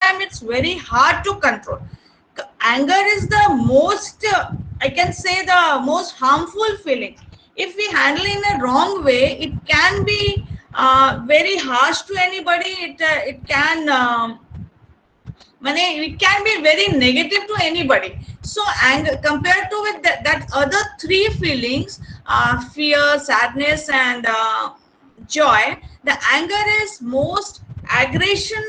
time it's very hard to control. Anger is the most, I can say, the most harmful feeling. If we handle in a wrong way, it can be very harsh to anybody. It can it can be very negative to anybody. So anger compared to with that other three feelings, fear, sadness, and joy, the anger is most aggression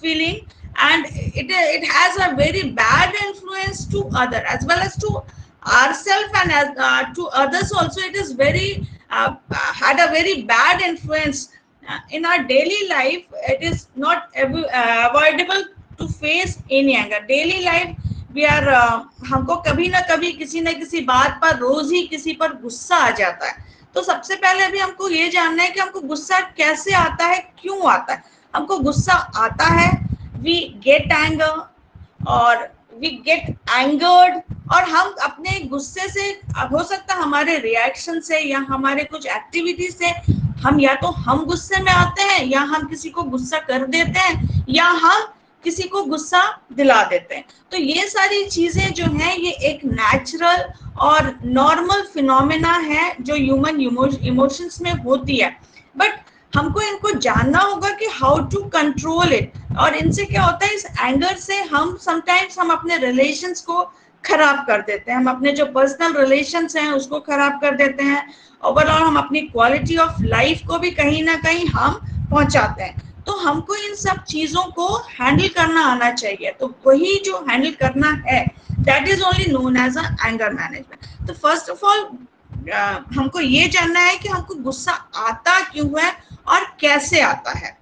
feeling, and it has a very bad influence to other as well as to ourselves, and as to others also. It is very had a very bad influence in our daily life. It is not avoidable to face any anger daily life. We are हमको कभी ना कभी किसी न किसी बात पर रोज ही किसी पर गुस्सा आ जाता है. तो सबसे पहले अभी हमको ये जानना है कि हमको गुस्सा कैसे आता है, क्यों आता है. हमको गुस्सा आता है, वी गेट एंगर और वी गेट एंगर्ड, और हम अपने गुस्से से, हो सकता है हमारे रिएक्शन से या हमारे कुछ एक्टिविटी से, हम या तो हम गुस्से में आते हैं, या हम किसी को गुस्सा कर देते हैं, या हम किसी को गुस्सा दिला देते हैं. तो ये सारी चीजें जो हैं, ये एक नेचुरल और नॉर्मल फिनोमेना है जो ह्यूमन इमोशंस में होती है. बट हमको इनको जानना होगा कि हाउ टू कंट्रोल इट. और इनसे क्या होता है, इस एंगर से हम समटाइम्स हम अपने रिलेशंस को खराब कर देते हैं. हम अपने जो पर्सनल रिलेशंस हैं उसको खराब कर देते हैं. ओवरऑल हम अपनी क्वालिटी ऑफ लाइफ को भी कहीं ना कहीं हम पहुंचाते हैं. तो हमको इन सब चीजों को हैंडल करना आना चाहिए. तो वही जो हैंडल करना है, that is only known as a anger management. तो फर्स्ट ऑफ ऑल हमको ये जानना है कि हमको गुस्सा आता क्यों है और कैसे आता है.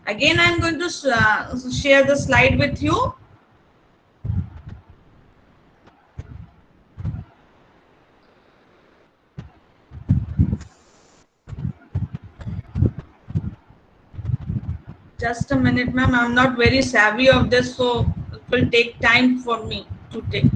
Again I am going to share the slide with you. Just a minute, ma'am. I'm not very savvy of this, so it will take time for me to take.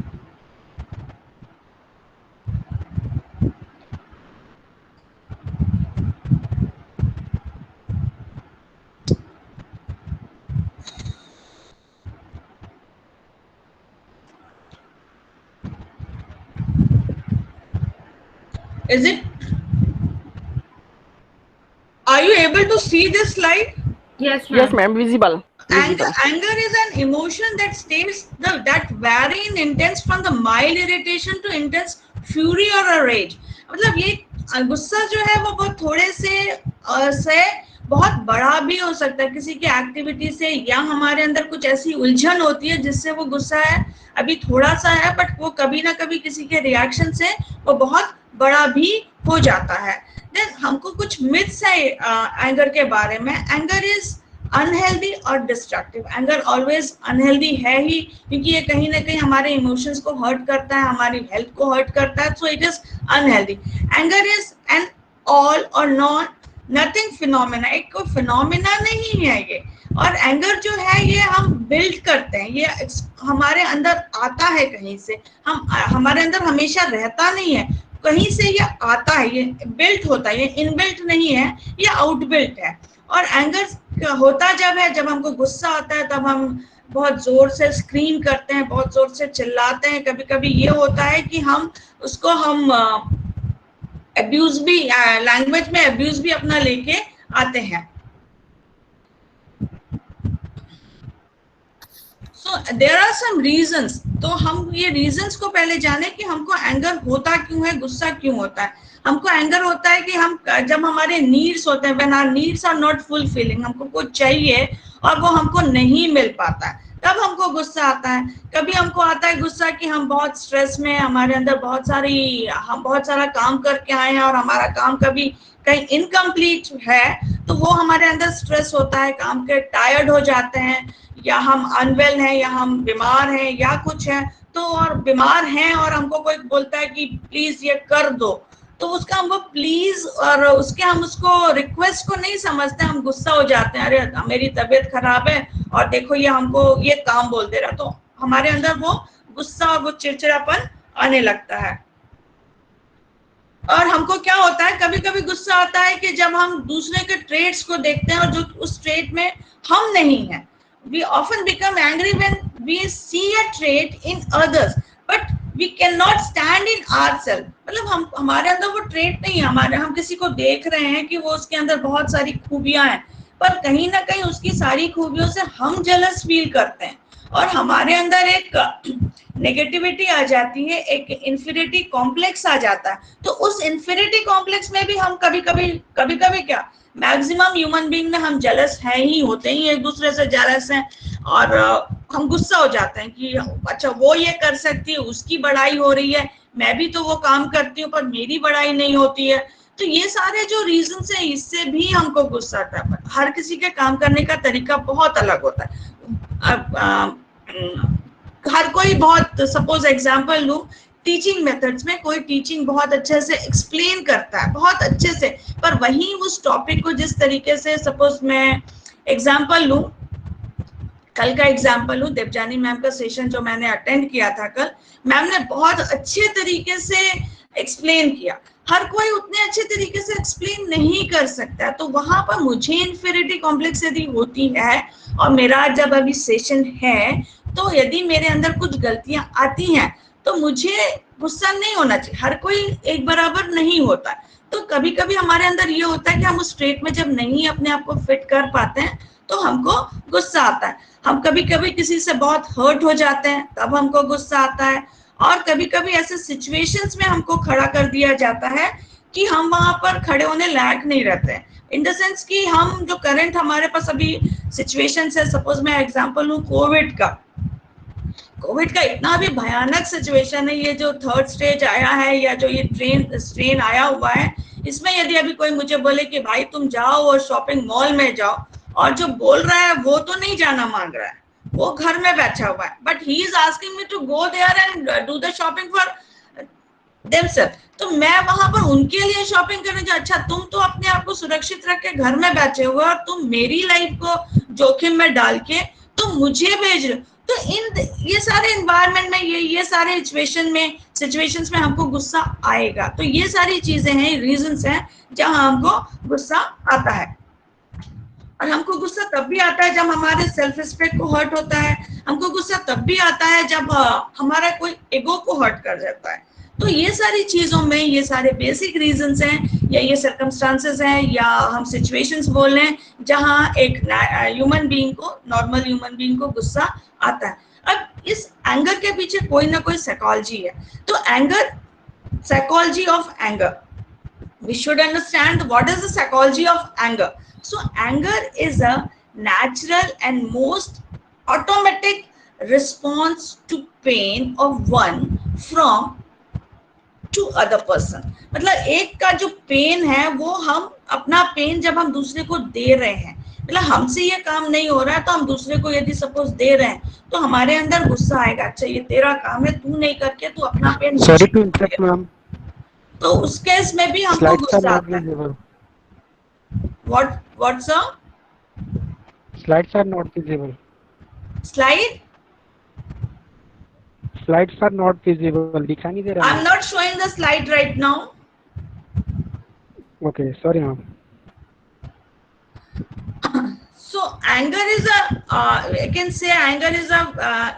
Is it? Are you able to see this slide? Yes, ma'am. Yes, ma'am. Visible. Anger is an emotion that states that vary in intense from the mild irritation to intense fury or a rage. मतलब ये गुस्सा जो है वो बहुत थोड़े से बहुत बड़ा भी हो सकता है किसी की एक्टिविटी से, या हमारे अंदर कुछ ऐसी उलझन होती है जिससे वो गुस्सा है अभी थोड़ा सा है, बट वो कभी ना कभी किसी के रिएक्शन से वो बहुत बड़ा भी हो जाता है. देन हमको कुछ मिथ्स है एंगर के बारे में. एंगर इज अनहेल्दी और डिस्ट्रक्टिव. एंगर ऑलवेज अनहेल्दी है ही, क्योंकि ये कहीं ना कहीं हमारे इमोशंस को हर्ट करता है, हमारी हेल्थ को हर्ट करता है. So it is unhealthy. Anger is an all और नॉन नथिंग फिनोमेना. एक कोई फिनोमेना नहीं है ये. और एंगर जो है ये हम बिल्ड करते हैं, ये हमारे अंदर आता है कहीं से. हमारे अंदर हमेशा रहता नहीं है, कहीं से ये आता है, ये बिल्ट होता है. ये इनबिल्ट नहीं है, ये आउटबिल्ट है. और एंगर होता जब है, जब हमको गुस्सा आता है, तब हम बहुत जोर से स्क्रीम करते हैं, बहुत जोर से चिल्लाते हैं. कभी कभी ये होता है कि हम उसको हम अब्यूज भी, लैंग्वेज में अब्यूज भी अपना लेके आते हैं. So there are some reasons. तो हम ये reasons को पहले जाने कि हमको एंगर होता क्यों है, गुस्सा क्यों होता है. हमको एंगर होता है कि हम जब हमारे नीड्स होते हैं, when our needs are not fulfilling, हमको कुछ चाहिए और वो हमको नहीं मिल पाता है, तब हमको गुस्सा आता है. कभी हमको आता है गुस्सा कि हम बहुत स्ट्रेस में, हमारे अंदर हम बहुत सारा काम करके आए हैं और हमारा काम कभी कहीं इनकम्प्लीट है, तो वो हमारे अंदर स्ट्रेस होता है, काम के टायर्ड हो जाते हैं, या हम अनवेल हैं, या हम बीमार हैं, या कुछ है. तो और बीमार हैं और हमको कोई बोलता है कि प्लीज ये कर दो, तो उसका हम वो प्लीज और उसके हम उसको रिक्वेस्ट को नहीं समझते, हम गुस्सा हो जाते हैं. अरे मेरी तबीयत खराब है और देखो ये हमको ये काम बोल दे रहा. तो हमारे अंदर वो गुस्सा और वो चिड़चिड़ापन आने लगता है. और हमको क्या होता है, कभी कभी गुस्सा आता है कि जब हम दूसरे के ट्रेड्स को देखते हैं और जो उस ट्रेड में हम नहीं हैं, we often become angry when we see a trait in others but we cannot stand in ourselves. मतलब हम हमारे अंदर वो ट्रेट नहीं है, हमारे हम किसी को देख रहे हैं कि वो उसके अंदर बहुत सारी खूबियां हैं, पर कहीं ना कहीं उसकी सारी खूबियों से हम जेलस फील करते हैं और हमारे अंदर एक नेगेटिविटी आ जाती है, एक इन्फीरियरिटी कॉम्प्लेक्स आ जाता है। तो उस इन्फीरियरिटी कॉम्प्लेक्स में भी हम कभी कभी क्या मैक्सिमम ह्यूमन बीइंग में हम जेलस है ही, होते ही एक दूसरे से जेलस हैं और हम गुस्सा हो जाते हैं कि अच्छा वो ये कर सकती है, उसकी बड़ाई हो रही है, मैं भी तो वो काम करती हूँ पर मेरी बड़ाई नहीं होती है। तो ये सारे जो रीजंस है इससे भी हमको गुस्सा आता है। हर किसी के काम करने का तरीका बहुत अलग होता है। अब हर कोई बहुत, सपोज एग्जांपल लूं, टीचिंग मेथड्स में कोई टीचिंग बहुत अच्छे से एक्सप्लेन करता है, बहुत अच्छे से, पर वहीं उस टॉपिक को जिस तरीके से, सपोज मैं एग्जांपल लूं, कल का एग्जांपल लूं, देवजानी मैम का सेशन जो मैंने अटेंड किया था कल, मैम ने बहुत अच्छे तरीके से एक्सप्लेन किया। हर कोई उतने अच्छे तरीके से एक्सप्लेन नहीं कर सकता, तो वहां पर मुझे इन्फीरियरिटी कॉम्प्लेक्स यदि होती है और मेरा जब अभी सेशन है तो यदि मेरे अंदर कुछ गलतियां आती हैं तो मुझे गुस्सा नहीं होना चाहिए। हर कोई एक बराबर नहीं होता, तो कभी कभी हमारे अंदर ये होता है कि हम उस स्टेट में जब नहीं अपने आप को फिट कर पाते हैं तो हमको गुस्सा आता है। हम कभी कभी किसी से बहुत हर्ट हो जाते हैं तब हमको गुस्सा आता है, और कभी कभी ऐसे सिचुएशंस में हमको खड़ा कर दिया जाता है कि हम वहां पर खड़े होने लायक नहीं रहते हैं। इन द सेंस कि हम जो करंट हमारे पास अभी सिचुएशन है, सपोज मैं एग्जांपल लूं कोविड का इतना भी भयानक सिचुएशन है, ये जो थर्ड स्टेज आया है या जो ये स्ट्रेन आया हुआ है, इसमें यदि अभी कोई मुझे बोले कि भाई तुम जाओ और शॉपिंग मॉल में जाओ, और जो बोल रहा है वो तो नहीं जाना मांग रहा है, वो घर में बैठा हुआ है, but he is asking me to go there and do the shopping for themselves, तो मैं वहां पर उनके लिए शॉपिंग करने जा, अच्छा तुम तो अपने आप को सुरक्षित रख के घर में बैठे हुए और तुम मेरी लाइफ को जोखिम में डाल के तुम मुझे भेज रहे हो। तो इन ये सारे एनवायरनमेंट में ये सारे सिचुएशंस में हमको गुस्सा आएगा। तो ये सारी चीजें हैं, रीजंस हैं जहां हमको गुस्सा आता है। और हमको गुस्सा तब भी आता है जब हमारे सेल्फ रिस्पेक्ट को हर्ट होता है, हमको गुस्सा तब भी आता है जब हमारा कोई ईगो को हर्ट कर जाता है। तो ये सारी चीजों में ये सारे बेसिक रीजंस हैं, या ये सर्कमस्टांसेस हैं, या हम सिचुएशंस बोल रहे हैं जहां एक ह्यूमन बीइंग को, नॉर्मल ह्यूमन बीइंग को गुस्सा आता है। अब इस एंगर के पीछे कोई ना कोई साइकोलॉजी है। तो anger, psychology of anger, we should understand what is the psychology of anger. So anger is a natural and most automatic response to pain of one from to other person। मतलब एक का जो pen है वो हम अपना pen जब हम दूसरे को दे रहे हैं, मतलब हमसे ये काम नहीं हो रहा है तो हम दूसरे को यदि सपोज दे रहे हैं तो हमारे अंदर गुस्सा आएगा, अच्छा ये तेरा काम है, तू नहीं करके तू अपना pen, sorry to interrupt ma'am, तो उस केस में भी हमको गुस्सा आता है। What sir? Slides are not visible. Slides are not visible. दिखा नहीं दे रहा। I'm not showing the slide right now. Okay, sorry ma'am. So anger is a, I can say anger is a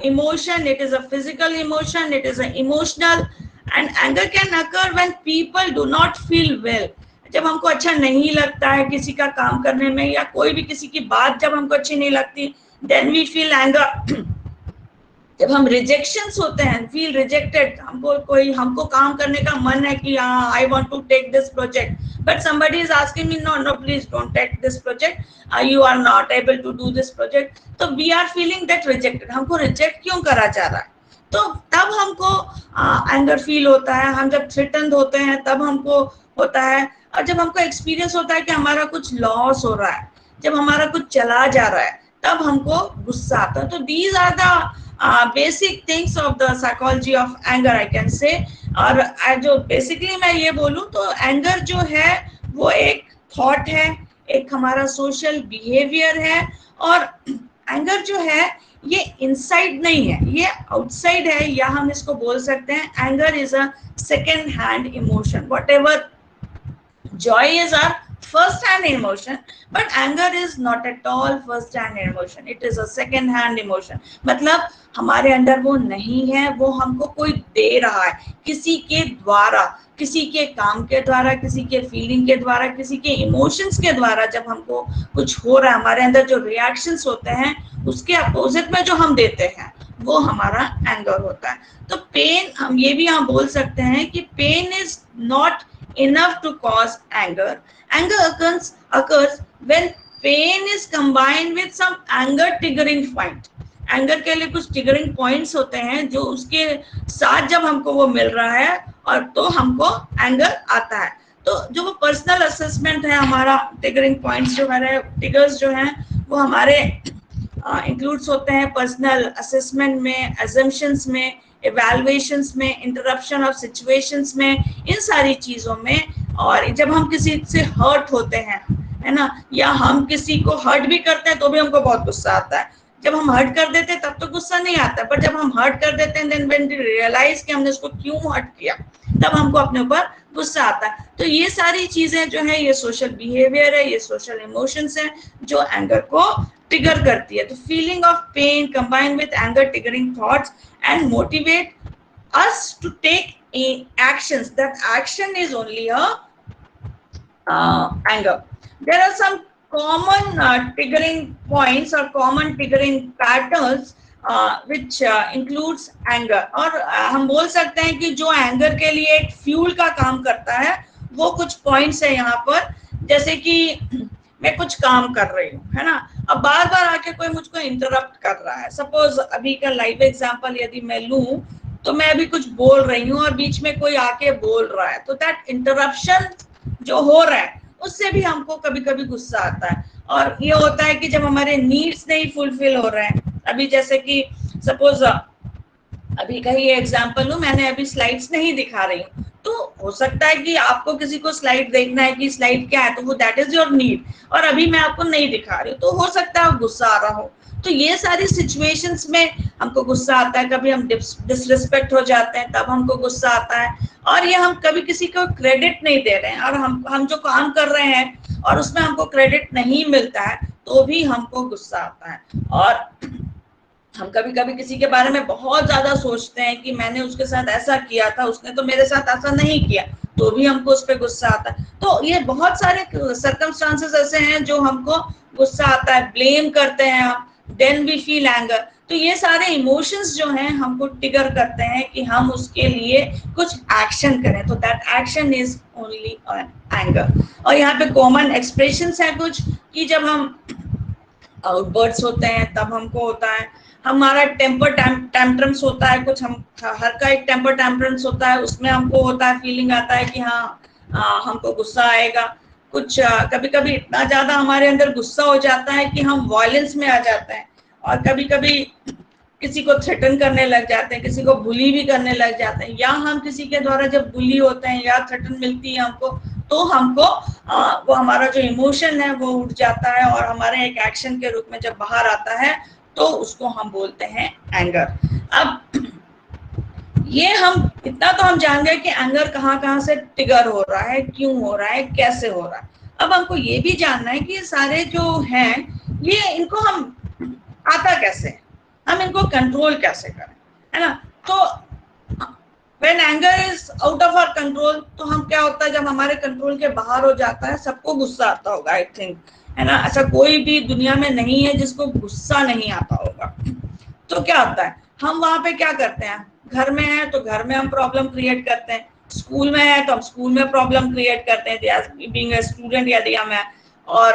emotion. It is a physical emotion. It is an emotional, and anger can occur when people do not feel well. जब हमको अच्छा नहीं लगता है किसी का काम करने में, या कोई भी किसी की बात जब हमको अच्छी नहीं लगती, then we feel anger. जब हम रिजेक्शंस होते हैं, फील रिजेक्टेड, हमको काम करने का मन है कि हाँ I want to take this project, but somebody is asking me no please don't take this project, you are not able to do this project, तो we are feeling that rejected, हमको रिजेक्ट क्यों करा जा रहा है, तो तब हमको एंगर फील होता है। हम जब थ्रेटन्ड होते हैं तब हमको होता है, और जब हमको एक्सपीरियंस होता है कि हमारा कुछ लॉस हो रहा है, जब हमारा कुछ चला जा रहा है, तब हमको गुस्सा आता है। तो these are the basic things of the psychology of anger, I can say। और जो बेसिकली मैं ये बोलूं तो एंगर जो है वो एक थॉट है, एक हमारा सोशल बिहेवियर है, और एंगर जो है ये इनसाइड नहीं है, ये आउटसाइड है, या हम इसको बोल सकते हैं anger is a second hand emotion. What ever joy is our first hand emotion, but anger is not at all first hand emotion, it is a second hand emotion. मतलब हमारे अंदर वो नहीं है, वो हमको कोई दे रहा है किसी के द्वारा, किसी के काम के द्वारा, किसी के फीलिंग के द्वारा, किसी के इमोशंस के द्वारा। जब हमको कुछ हो रहा है, हमारे अंदर जो रिएक्शंस होते हैं उसके अपोजिट में जो हम देते हैं वो हमारा एंगर होता है। तो पेन, हम ये भी यहाँ बोल सकते हैं कि pen is not enough to cause anger. Anger occurs when pain is combined with some anger triggering point. Anger के लिए कुछ ट्रिगरिंग पॉइंट्स होते हैं जो उसके साथ जब हमको वो मिल रहा है और तो हमको एंगर आता है। तो जो वो पर्सनल असेसमेंट है, हमारा ट्रिगरिंग पॉइंट्स जो है, ट्रिगर्स जो हैं वो हमारे इंक्लूड्स होते हैं पर्सनल असेसमेंट में, assumptions में, evaluations में, इंटरप्शन ऑफ सिचुएशंस में, इन सारी चीजों में। और जब हम किसी से हर्ट होते हैं, है ना, या हम किसी को हर्ट भी करते हैं तो भी हमको बहुत गुस्सा आता है। जब हम हर्ट कर देते हैं तब तो गुस्सा नहीं आता, पर जब हम हर्ट कर देते हैं देन व्हेन वी रियलाइज कि हमने उसको क्यों हर्ट किया, तब हमको अपने ऊपर गुस्सा आता है। तो ये सारी चीजें जो है, ये सोशल बिहेवियर है, ये सोशल इमोशंस है जो एंगर को ट्रिगर करती है। तो feeling of pain combined with anger triggering thoughts and motivate us to take actions. That action is only a anger. There are some common triggering points or common triggering patterns which includes anger. और हम बोल सकते हैं कि जो anger के लिए एक फ्यूल का काम करता है वो कुछ पॉइंट्स है यहाँ पर। जैसे कि मैं कुछ काम कर रही हूँ, है ना, अब बार बार आके कोई मुझको इंटरप्ट कर रहा है। सपोज अभी का लाइव एग्जांपल यदि मैं लूं, तो मैं अभी कुछ बोल रही हूँ और बीच में कोई आके बोल रहा है, तो दैट इंटरप्शन जो हो रहा है उससे भी हमको कभी कभी गुस्सा आता है। और ये होता है कि जब हमारे नीड्स नहीं फुलफिल हो रहे हैं, अभी जैसे कि सपोज अभी का ही एग्जांपल लूं, मैंने अभी स्लाइड्स नहीं दिखा रही हूँ, तो हो सकता है कि आपको किसी को स्लाइड देखना है कि स्लाइड क्या है, तो वो दैट इज योर नीड, और अभी मैं आपको नहीं दिखा रही हूँ, तो हो सकता है गुस्सा आ रहा हो। तो ये सारी सिचुएशंस में हमको गुस्सा आता है। कभी हम डिसरिस्पेक्ट हो जाते हैं तब हमको गुस्सा आता है, और ये हम कभी किसी को क्रेडिट नहीं दे रहे हैं और हम जो काम कर रहे हैं और उसमें हमको क्रेडिट नहीं मिलता है तो भी हमको गुस्सा आता है। और हम कभी कभी किसी के बारे में बहुत ज्यादा सोचते हैं कि मैंने उसके साथ ऐसा किया था, उसने तो मेरे साथ ऐसा नहीं किया, तो भी हमको उस पर गुस्सा आता है। तो ये बहुत सारे सर्कमस्टांसेस ऐसे हैं जो हमको गुस्सा आता है, ब्लेम करते हैं हम, देन वी फील एंगर। तो ये सारे इमोशंस जो हैं हमको ट्रिगर करते हैं कि हम उसके लिए कुछ एक्शन करें, तो that action is only anger. और यहाँ पे कॉमन एक्सप्रेशंस है कुछ, कि जब हम आउटबर्ड्स होते हैं तब हमको होता है, हमारा टेम्पर टैंट्रम्स होता है कुछ, हम हर का एक टेम्पर टैंट्रम्स होता है, उसमें हमको होता है, फीलिंग आता है कि हाँ हमको गुस्सा आएगा। कुछ कभी कभी इतना ज्यादा हमारे अंदर गुस्सा हो जाता है कि हम वायलेंस में आ जाते हैं, और कभी कभी किसी को थ्रेटन करने लग जाते हैं, किसी को बुली भी करने लग जाते हैं, या हम किसी के द्वारा जब बुली होते हैं या थ्रेटन मिलती है हमको, तो हमको वो हमारा जो इमोशन है वो उठ जाता है और हमारे एक एक्शन के रूप में जब बाहर आता है तो उसको हम बोलते हैं एंगर। अब ये हम इतना तो हम जान गए कि एंगर कहाँ कहाँ से ट्रिगर हो रहा है, क्यों हो रहा है, कैसे हो रहा है। अब हमको ये भी जानना है कि ये सारे जो हैं ये इनको हम आता कैसे, हम इनको कंट्रोल कैसे करें, है ना। तो when anger is out of our control, तो हम क्या होता है जब हमारे कंट्रोल के बाहर हो जाता है, सबको गुस्सा आता होगा आई थिंक, है ना, ऐसा कोई भी दुनिया में नहीं है जिसको गुस्सा नहीं आता होगा। तो क्या होता है, हम वहां पे क्या करते हैं, घर में है तो घर में हम प्रॉब्लम क्रिएट करते हैं, स्कूल में है तो हम स्कूल में प्रॉब्लम क्रिएट करते हैं बीइंग अ स्टूडेंट, यदि हम है, और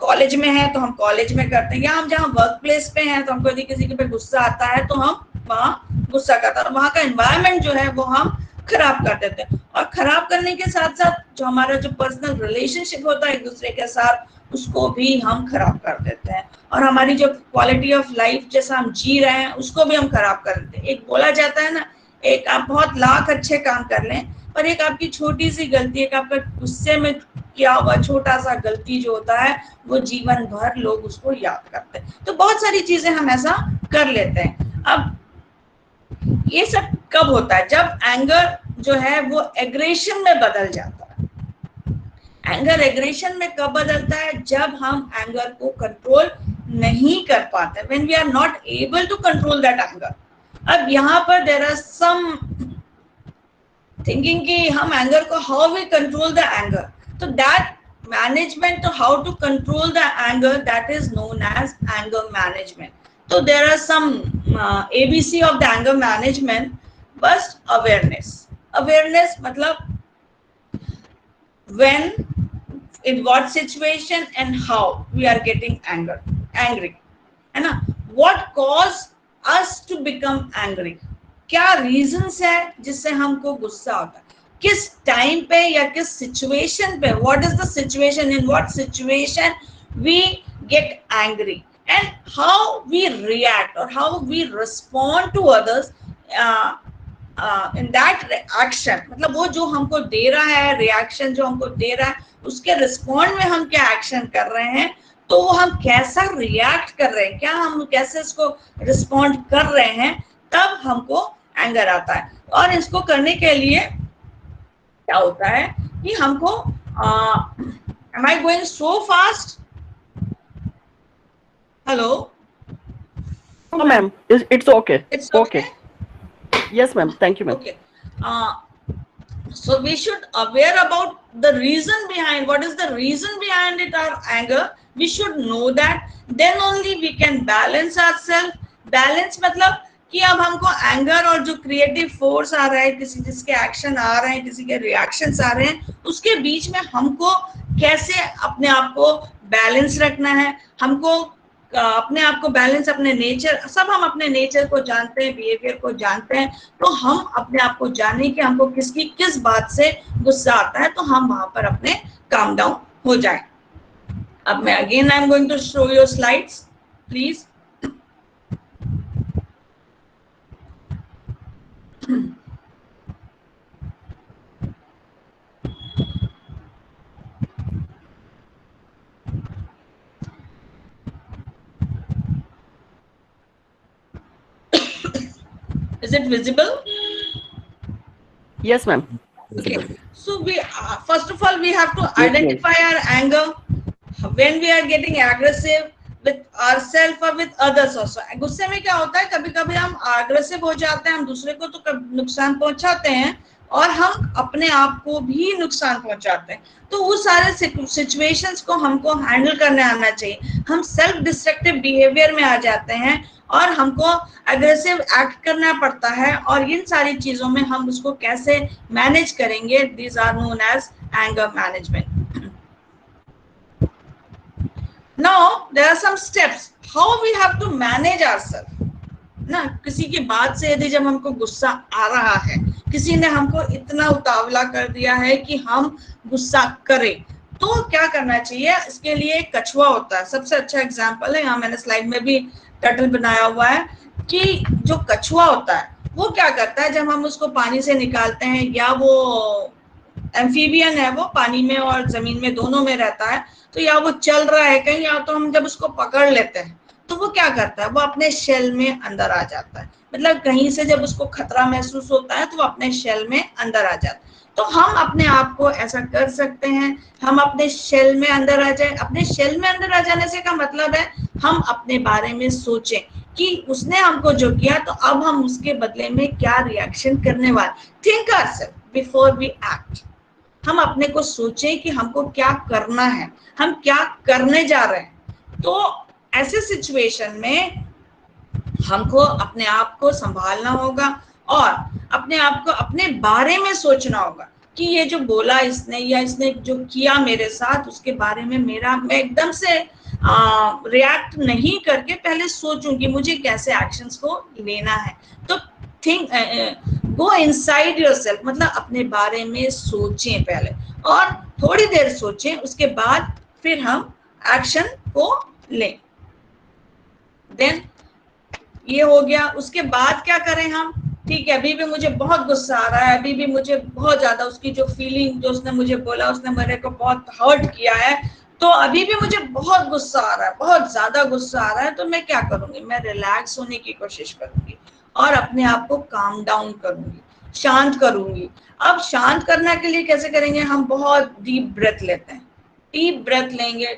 कॉलेज में है तो हम कॉलेज में करते हैं, या हम जहाँ वर्क प्लेस पे हैं तो हमको यदि किसी के पे गुस्सा आता है तो हम वहाँ गुस्सा करते हैं, और वहाँ का एनवायरनमेंट जो है वो हम खराब कर देते हैं। और खराब करने के साथ साथ जो हमारा जो पर्सनल रिलेशनशिप होता है एक दूसरे के साथ, उसको भी हम खराब कर देते हैं, और हमारी जो क्वालिटी ऑफ लाइफ जैसा हम जी रहे हैं उसको भी हम खराब कर देते हैं। एक बोला जाता है ना, एक आप बहुत लाख अच्छे काम कर लें पर एक आपकी छोटी सी गलती, एक आपका गुस्से में किया हुआ छोटा सा गलती जो होता है वो जीवन भर लोग उसको याद करते हैं। तो बहुत सारी चीजें हम ऐसा कर लेते हैं। अब ये सब कब होता है, जब एंगर जो है वो एग्रेशन में बदल जाता है। एंगर एग्रेशन में कब बदलता है? जब हम एंगर को कंट्रोल नहीं कर पाते, when we are not able to control that anger. अब यहाँ पर देयर आर सम थिंकिंग कि हम एंगर को, how we control the anger, तो that management to how to control the anger, that is known as anger management. So there are some ABC of the anger management. First, awareness मतलब when, in what situation and how we are getting angry, है ना? What caused us to become angry? क्या reasons है जिससे हमको गुस्सा होता है? किस टाइम पे या किस सिचुएशन पे, what is the situation, in what situation we get angry, and how we react और how we respond to others in that action. मतलब वो जो हमको दे रहा है, रिएक्शन जो हमको दे रहा है, उसके रिस्पॉन्ड में हम क्या एक्शन कर रहे हैं, तो वो हम कैसा रिएक्ट कर रहे हैं, क्या हम कैसे इसको रिस्पॉन्ड कर रहे हैं, तब हमको एंगर आता है। और इसको करने के लिए क्या होता है कि हमको am I going so fast? Hello ma'am, it's okay. It's okay. Yes ma'am, thank you ma'am. Okay. So we should aware about the reason behind, what is the reason behind it, our anger. We should know that, then only we can balance ourselves. Balance मतलब कि अब हमको anger और जो creative force आ रहा है, किसी जिसके एक्शन आ रहे हैं, किसी के रिएक्शंस आ रहे हैं, उसके बीच में हमको कैसे अपने आप को बैलेंस रखना है। हमको अपने आप को बैलेंस, अपने नेचर, सब हम अपने नेचर को जानते हैं, बिहेवियर को जानते हैं, तो हम अपने आप को जाने कि हमको किसकी किस बात से गुस्सा आता है, तो हम वहां पर अपने काम डाउन हो जाए। अब मैं again I am going to show your slides please. Is it visible? Yes ma'am. Okay. So we first of all we have to identify our anger when we are getting aggressive with ourselves or with others also. गुस्से में क्या होता है, कभी कभी हम aggressive हो जाते हैं, हम दूसरे को तो नुकसान पहुंचाते हैं और हम अपने आप को भी नुकसान पहुंचाते हैं। तो वो सारे सिचुएशंस को हमको हैंडल करने आना चाहिए। हम सेल्फ डिस्ट्रक्टिव बिहेवियर में आ जाते हैं और हमको अग्रेसिव एक्ट करना पड़ता है, और इन सारी चीजों में हम उसको कैसे मैनेज करेंगे, these are known as anger management. Now there are some steps how we have to manage ourselves ना। किसी की बात से यदि जब हमको गुस्सा आ रहा है, किसी ने हमको इतना उतावला कर दिया है कि हम गुस्सा करें, तो क्या करना चाहिए? इसके लिए कछुआ होता है, सबसे अच्छा एग्जांपल है। यहाँ मैंने स्लाइड में भी टर्टल बनाया हुआ है कि जो कछुआ होता है वो क्या करता है, जब हम उसको पानी से निकालते हैं, या वो एम्फीबियन है, वो पानी में और जमीन में दोनों में रहता है, तो या वो चल रहा है कहीं, या तो हम जब उसको पकड़ लेते हैं तो वो क्या करता है, वो अपने शेल में अंदर आ जाता है। मतलब कहीं से जब उसको खतरा महसूस होता है तो वो अपने शेल में अंदर आ जाता है। तो हम अपने आप को ऐसा कर सकते हैं, हम अपने शेल में अंदर आ जाए। अपने शेल में अंदर आ जाने से का मतलब है हम अपने बारे में सोचें कि उसने हमको जो किया, तो अब हम उसके बदले में क्या रिएक्शन करने वाले। Think ourselves before we act. हम अपने को सोचें कि हमको क्या करना है, हम क्या करने जा रहे हैं। तो ऐसे सिचुएशन में हमको अपने आप को संभालना होगा और अपने आप को अपने बारे में सोचना होगा कि ये जो बोला इसने, या इसने जो किया मेरे साथ, उसके बारे में मैं एकदम से रिएक्ट नहीं करके पहले सोचूं कि मुझे कैसे एक्शंस को लेना है। तो थिंक, गो इनसाइड योरसेल्फ, मतलब अपने बारे में सोचें पहले, और थोड़ी देर सोचें, उसके बाद फिर हम एक्शन को लें। देन ये हो गया। उसके बाद क्या करें हम? ठीक है, अभी भी मुझे बहुत गुस्सा आ रहा है, अभी भी मुझे बहुत ज्यादा उसकी जो फीलिंग, जो उसने मुझे बोला, उसने मेरे को बहुत हर्ट किया है, तो अभी भी मुझे बहुत गुस्सा आ रहा है, बहुत ज्यादा गुस्सा आ रहा है। तो मैं क्या करूंगी? मैं रिलैक्स होने की कोशिश करूंगी और अपने आप को काम डाउन करूंगी, शांत करूंगी। अब शांत करने के लिए कैसे करेंगे, हम बहुत डीप ब्रेथ लेते हैं, डीप ब्रेथ लेंगे,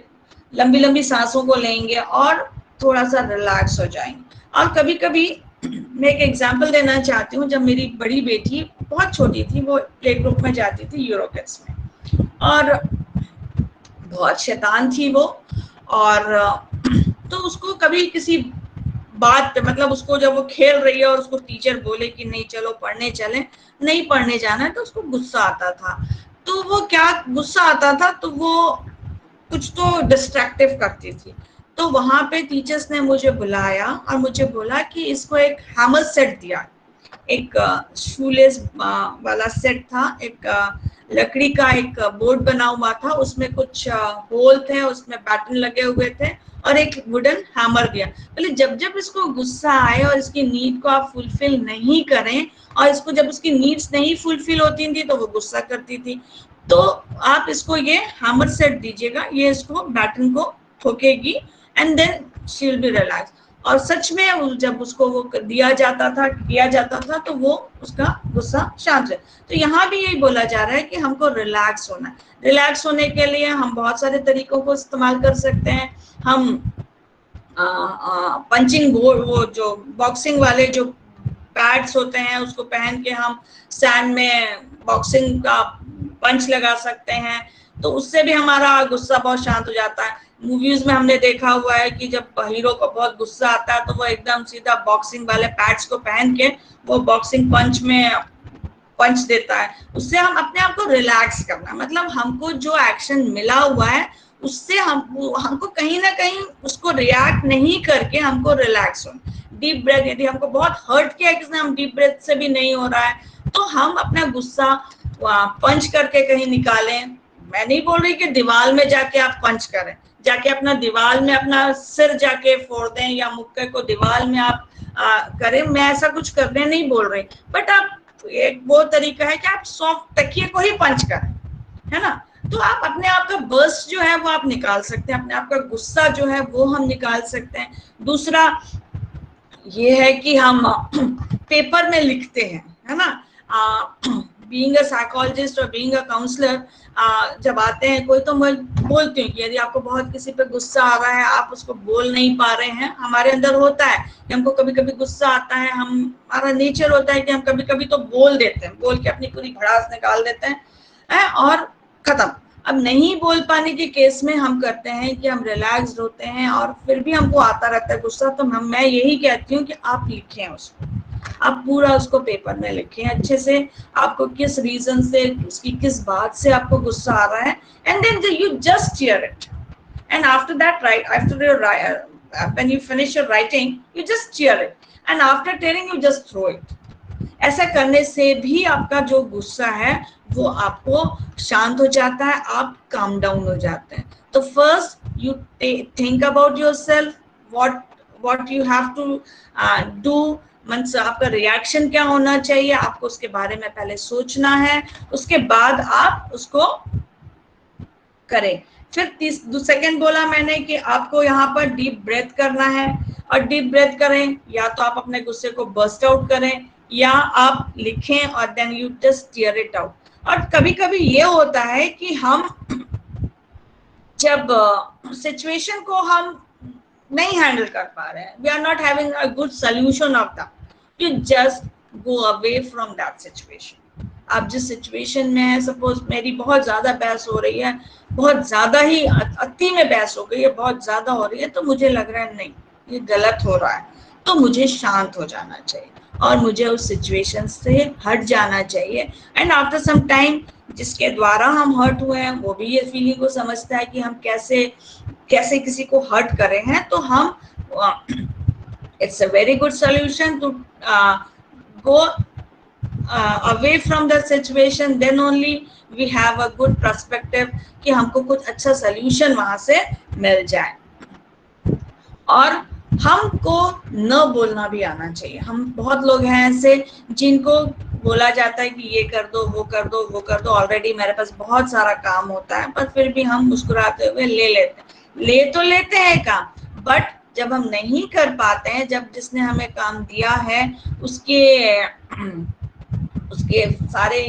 लंबी लंबी सांसों को लेंगे और थोड़ा सा रिलैक्स हो जाएंगे। और कभी कभी मैं एक एग्जांपल देना चाहती हूँ, जब मेरी बड़ी बेटी बहुत छोटी थी, वो प्ले ग्रुप में जाती थी यूरोकिड्स में, और बहुत शैतान थी वो, और तो उसको कभी किसी बात पे, मतलब उसको जब वो खेल रही है और उसको टीचर बोले कि नहीं चलो पढ़ने चलें, नहीं पढ़ने जाना है, तो उसको गुस्सा आता था। तो वो क्या गुस्सा आता था, तो वो कुछ तो डिस्ट्रैक्टिव करती थी। तो वहां पे टीचर्स ने मुझे बुलाया और मुझे बोला कि इसको एक हैमर सेट दिया, एक शूलेस वाला सेट था, एक लकड़ी का एक बोर्ड बना हुआ था, उसमें कुछ होल थे, उसमें पैटर्न लगे हुए थे, और एक वुडन हैमर दिया। बोले जब जब इसको गुस्सा आए और इसकी नीड को आप फुलफिल नहीं करें, और इसको जब उसकी नीड्स नहीं फुलफिल होती थी तो वो गुस्सा करती थी, तो आप इसको ये हैमर सेट दीजिएगा, ये इसको पैटर्न को ठोकेगी and then she will be relax. और सच में जब उसको वो दिया जाता था, किया जाता था, तो वो उसका गुस्सा शांत है। तो यहाँ भी यही बोला जा रहा है कि हमको रिलैक्स होना है। रिलैक्स होने के लिए हम बहुत सारे तरीकों को इस्तेमाल कर सकते हैं। हम पंचिंग बोर्ड, वो जो बॉक्सिंग वाले जो पैड्स होते हैं, उसको पहन के हम सैंड में बॉक्सिंग का पंच लगा सकते हैं, तो उससे भी हमारा गुस्सा बहुत शांत हो जाता है। मूवीज में हमने देखा हुआ है कि जब हीरो को बहुत गुस्सा आता है तो वो एकदम सीधा बॉक्सिंग वाले पैड्स को पहन के वो बॉक्सिंग पंच में पंच देता है। उससे हम अपने आप को रिलैक्स करना, मतलब हमको जो एक्शन मिला हुआ है उससे हमको कहीं ना कहीं उसको रिएक्ट नहीं करके हमको रिलैक्स होना। डीप ब्रेथ, यदि हमको बहुत हर्ट किया किसने, हम डीप ब्रेथ से भी नहीं हो रहा है, तो हम अपना गुस्सा पंच करके कहीं निकालें। मैं नहीं बोल रही कि दीवार में जाके आप पंच करें, जाके अपना दीवार में अपना सिर जाके फोड़ दें या मुक्के को दीवार में आप करें, मैं ऐसा कुछ करने नहीं बोल रही, बट आप एक वो तरीका है कि आप सॉफ्ट तकिए को ही पंच करें, है ना। तो आप अपने आप का बर्स्ट जो है वो आप निकाल सकते हैं, अपने आप का गुस्सा जो है वो हम निकाल सकते हैं। दूसरा ये है कि हम पेपर में लिखते हैं, है ना। बीइंग अ साइकोलॉजिस्ट और बीइंग अ काउंसलर, जब आते हैं कोई, तो मैं बोलती हूँ कि यदि आपको बहुत किसी पे गुस्सा आ रहा है, आप उसको बोल नहीं पा रहे हैं, हमारे अंदर होता है कि हमको कभी कभी गुस्सा आता है, हमारा नेचर होता है कि हम कभी कभी तो बोल देते हैं, बोल के अपनी पूरी भड़ास निकाल देते हैं और खत्म। अब नहीं बोल पाने के केस में हम करते हैं कि हम रिलैक्स्ड होते हैं और फिर भी हमको आता रहता है गुस्सा, तो मैं यही कहती हूँ कि आप लिखें उसको, आप पूरा उसको पेपर में लिखें अच्छे से, आपको किस रीजन से, उसकी किस बात से आपको गुस्सा आ रहा है, and then you just tear it, and after that after your when you finish your writing you just tear it, and after tearing you just throw it. ऐसा करने से भी आपका जो गुस्सा है वो आपको शांत हो जाता है, आप काम डाउन हो जाते हैं। तो first you think about yourself, what you have to do, means आपका रिएक्शन क्या होना चाहिए, आपको उसके बारे में पहले सोचना है, उसके बाद आप उसको करें। फिर सेकंड बोला मैंने कि आपको यहाँ पर डीप ब्रेथ करना है, और डीप ब्रेथ करें, या तो आप अपने गुस्से को बर्स्ट आउट करें या आप लिखें और then you just tear it out. और कभी कभी ये होता है कि हम जब सिचुएशन को हम नहीं हैंडल कर पा रहे हैं, we are not having a good solution of that, you just go away from that situation. आप जिस सिचुएशन में है, सपोज मेरी बहुत ज्यादा बहस हो रही है, बहुत ज्यादा ही अति में बहस हो गई है, बहुत ज्यादा हो रही है, तो मुझे लग रहा है नहीं ये गलत हो रहा है, तो मुझे शांत हो जाना चाहिए और मुझे उस सिचुएशन से हट जाना चाहिए। एंड आफ्टर सम टाइम जिसके द्वारा हम हर्ट हुए हैं वो भी ये फीलिंग को समझता है कि हम कैसे कैसे किसी को हर्ट करें हैं, तो हम it's a very good solution to go away from the situation, then only we have a good perspective कि हमको कुछ अच्छा solution वहां से मिल जाए। और हमको न बोलना भी आना चाहिए। हम बहुत लोग हैं ऐसे जिनको बोला जाता है कि ये कर दो, वो कर दो, वो कर दो, ऑलरेडी मेरे पास बहुत सारा काम होता है, पर फिर भी हम मुस्कुराते हुए ले लेते हैं, ले तो लेते हैं काम, बट जब हम नहीं कर पाते हैं, जब जिसने हमें काम दिया है उसके सारे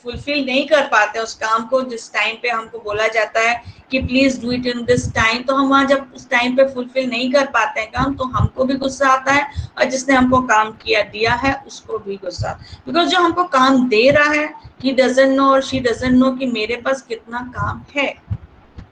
फुलफिल नहीं कर पाते उस काम को, जिस टाइम पे हमको बोला जाता है कि please do it in this time, तो हम वहाँ जब उस टाइम पे फुलफिल नहीं कर पाते हैं काम, तो हमको भी गुस्सा आता है और जिसने हमको काम किया दिया है उसको भी गुस्सा, बिकॉज जो हमको काम दे रहा है ही डजंट नो और शी डजंट नो कि मेरे पास कितना काम है,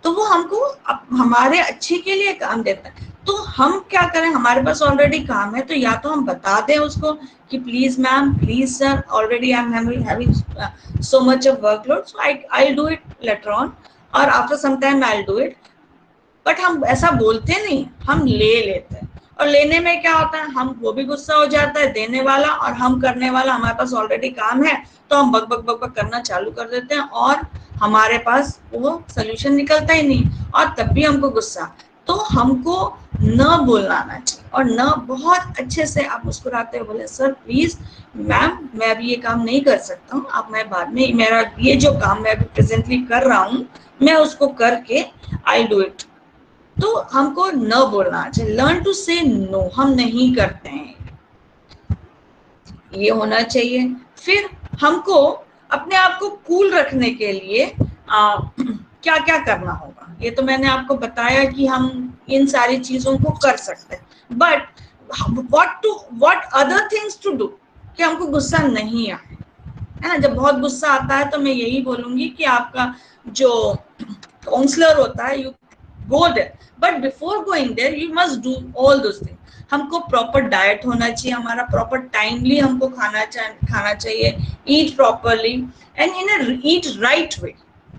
तो वो हमको हमारे अच्छे के लिए काम देता है। तो हम क्या करें, हमारे पास ऑलरेडी काम है, तो या तो हम बता दें उसको कि please ma'am, please sir, already I am having so much of workload, so I do it later on और after some time I do it. But हम ऐसा बोलते नहीं, हम ले लेते हैं, और लेने में क्या होता है, हम वो भी गुस्सा हो जाता है देने वाला और हम करने वाला, हमारे पास ऑलरेडी काम है तो हम बक बक बक बक करना चालू कर देते हैं और हमारे पास वो सोल्यूशन निकलता ही नहीं, और तब भी हमको गुस्सा। तो हमको न बोलना आना चाहिए और न बहुत अच्छे से आप मुस्कुराते हुए बोले, सर प्लीज मैम मैं अभी ये काम नहीं कर सकता हूँ, आप मैं बाद में, मेरा ये जो काम मैं अभी प्रेजेंटली कर रहा हूँ मैं उसको करके आई डू इट। तो हमको न बोलना चाहिए, लर्न टू से नो, हम नहीं करते हैं, ये होना चाहिए। फिर हमको अपने आप को कूल रखने के लिए क्या क्या करना होगा, ये तो मैंने आपको बताया कि हम इन सारी चीजों को कर सकते हैं, but what other things to do कि हमको गुस्सा नहीं आए, है ना। जब बहुत गुस्सा आता है तो मैं यही बोलूंगी कि आपका जो काउंसलर होता है, you go there, but before going there you must do all those things. हमको प्रॉपर डाइट होना चाहिए, हमारा प्रॉपर टाइमली हमको खाना चाहिए, eat properly and in eat right way.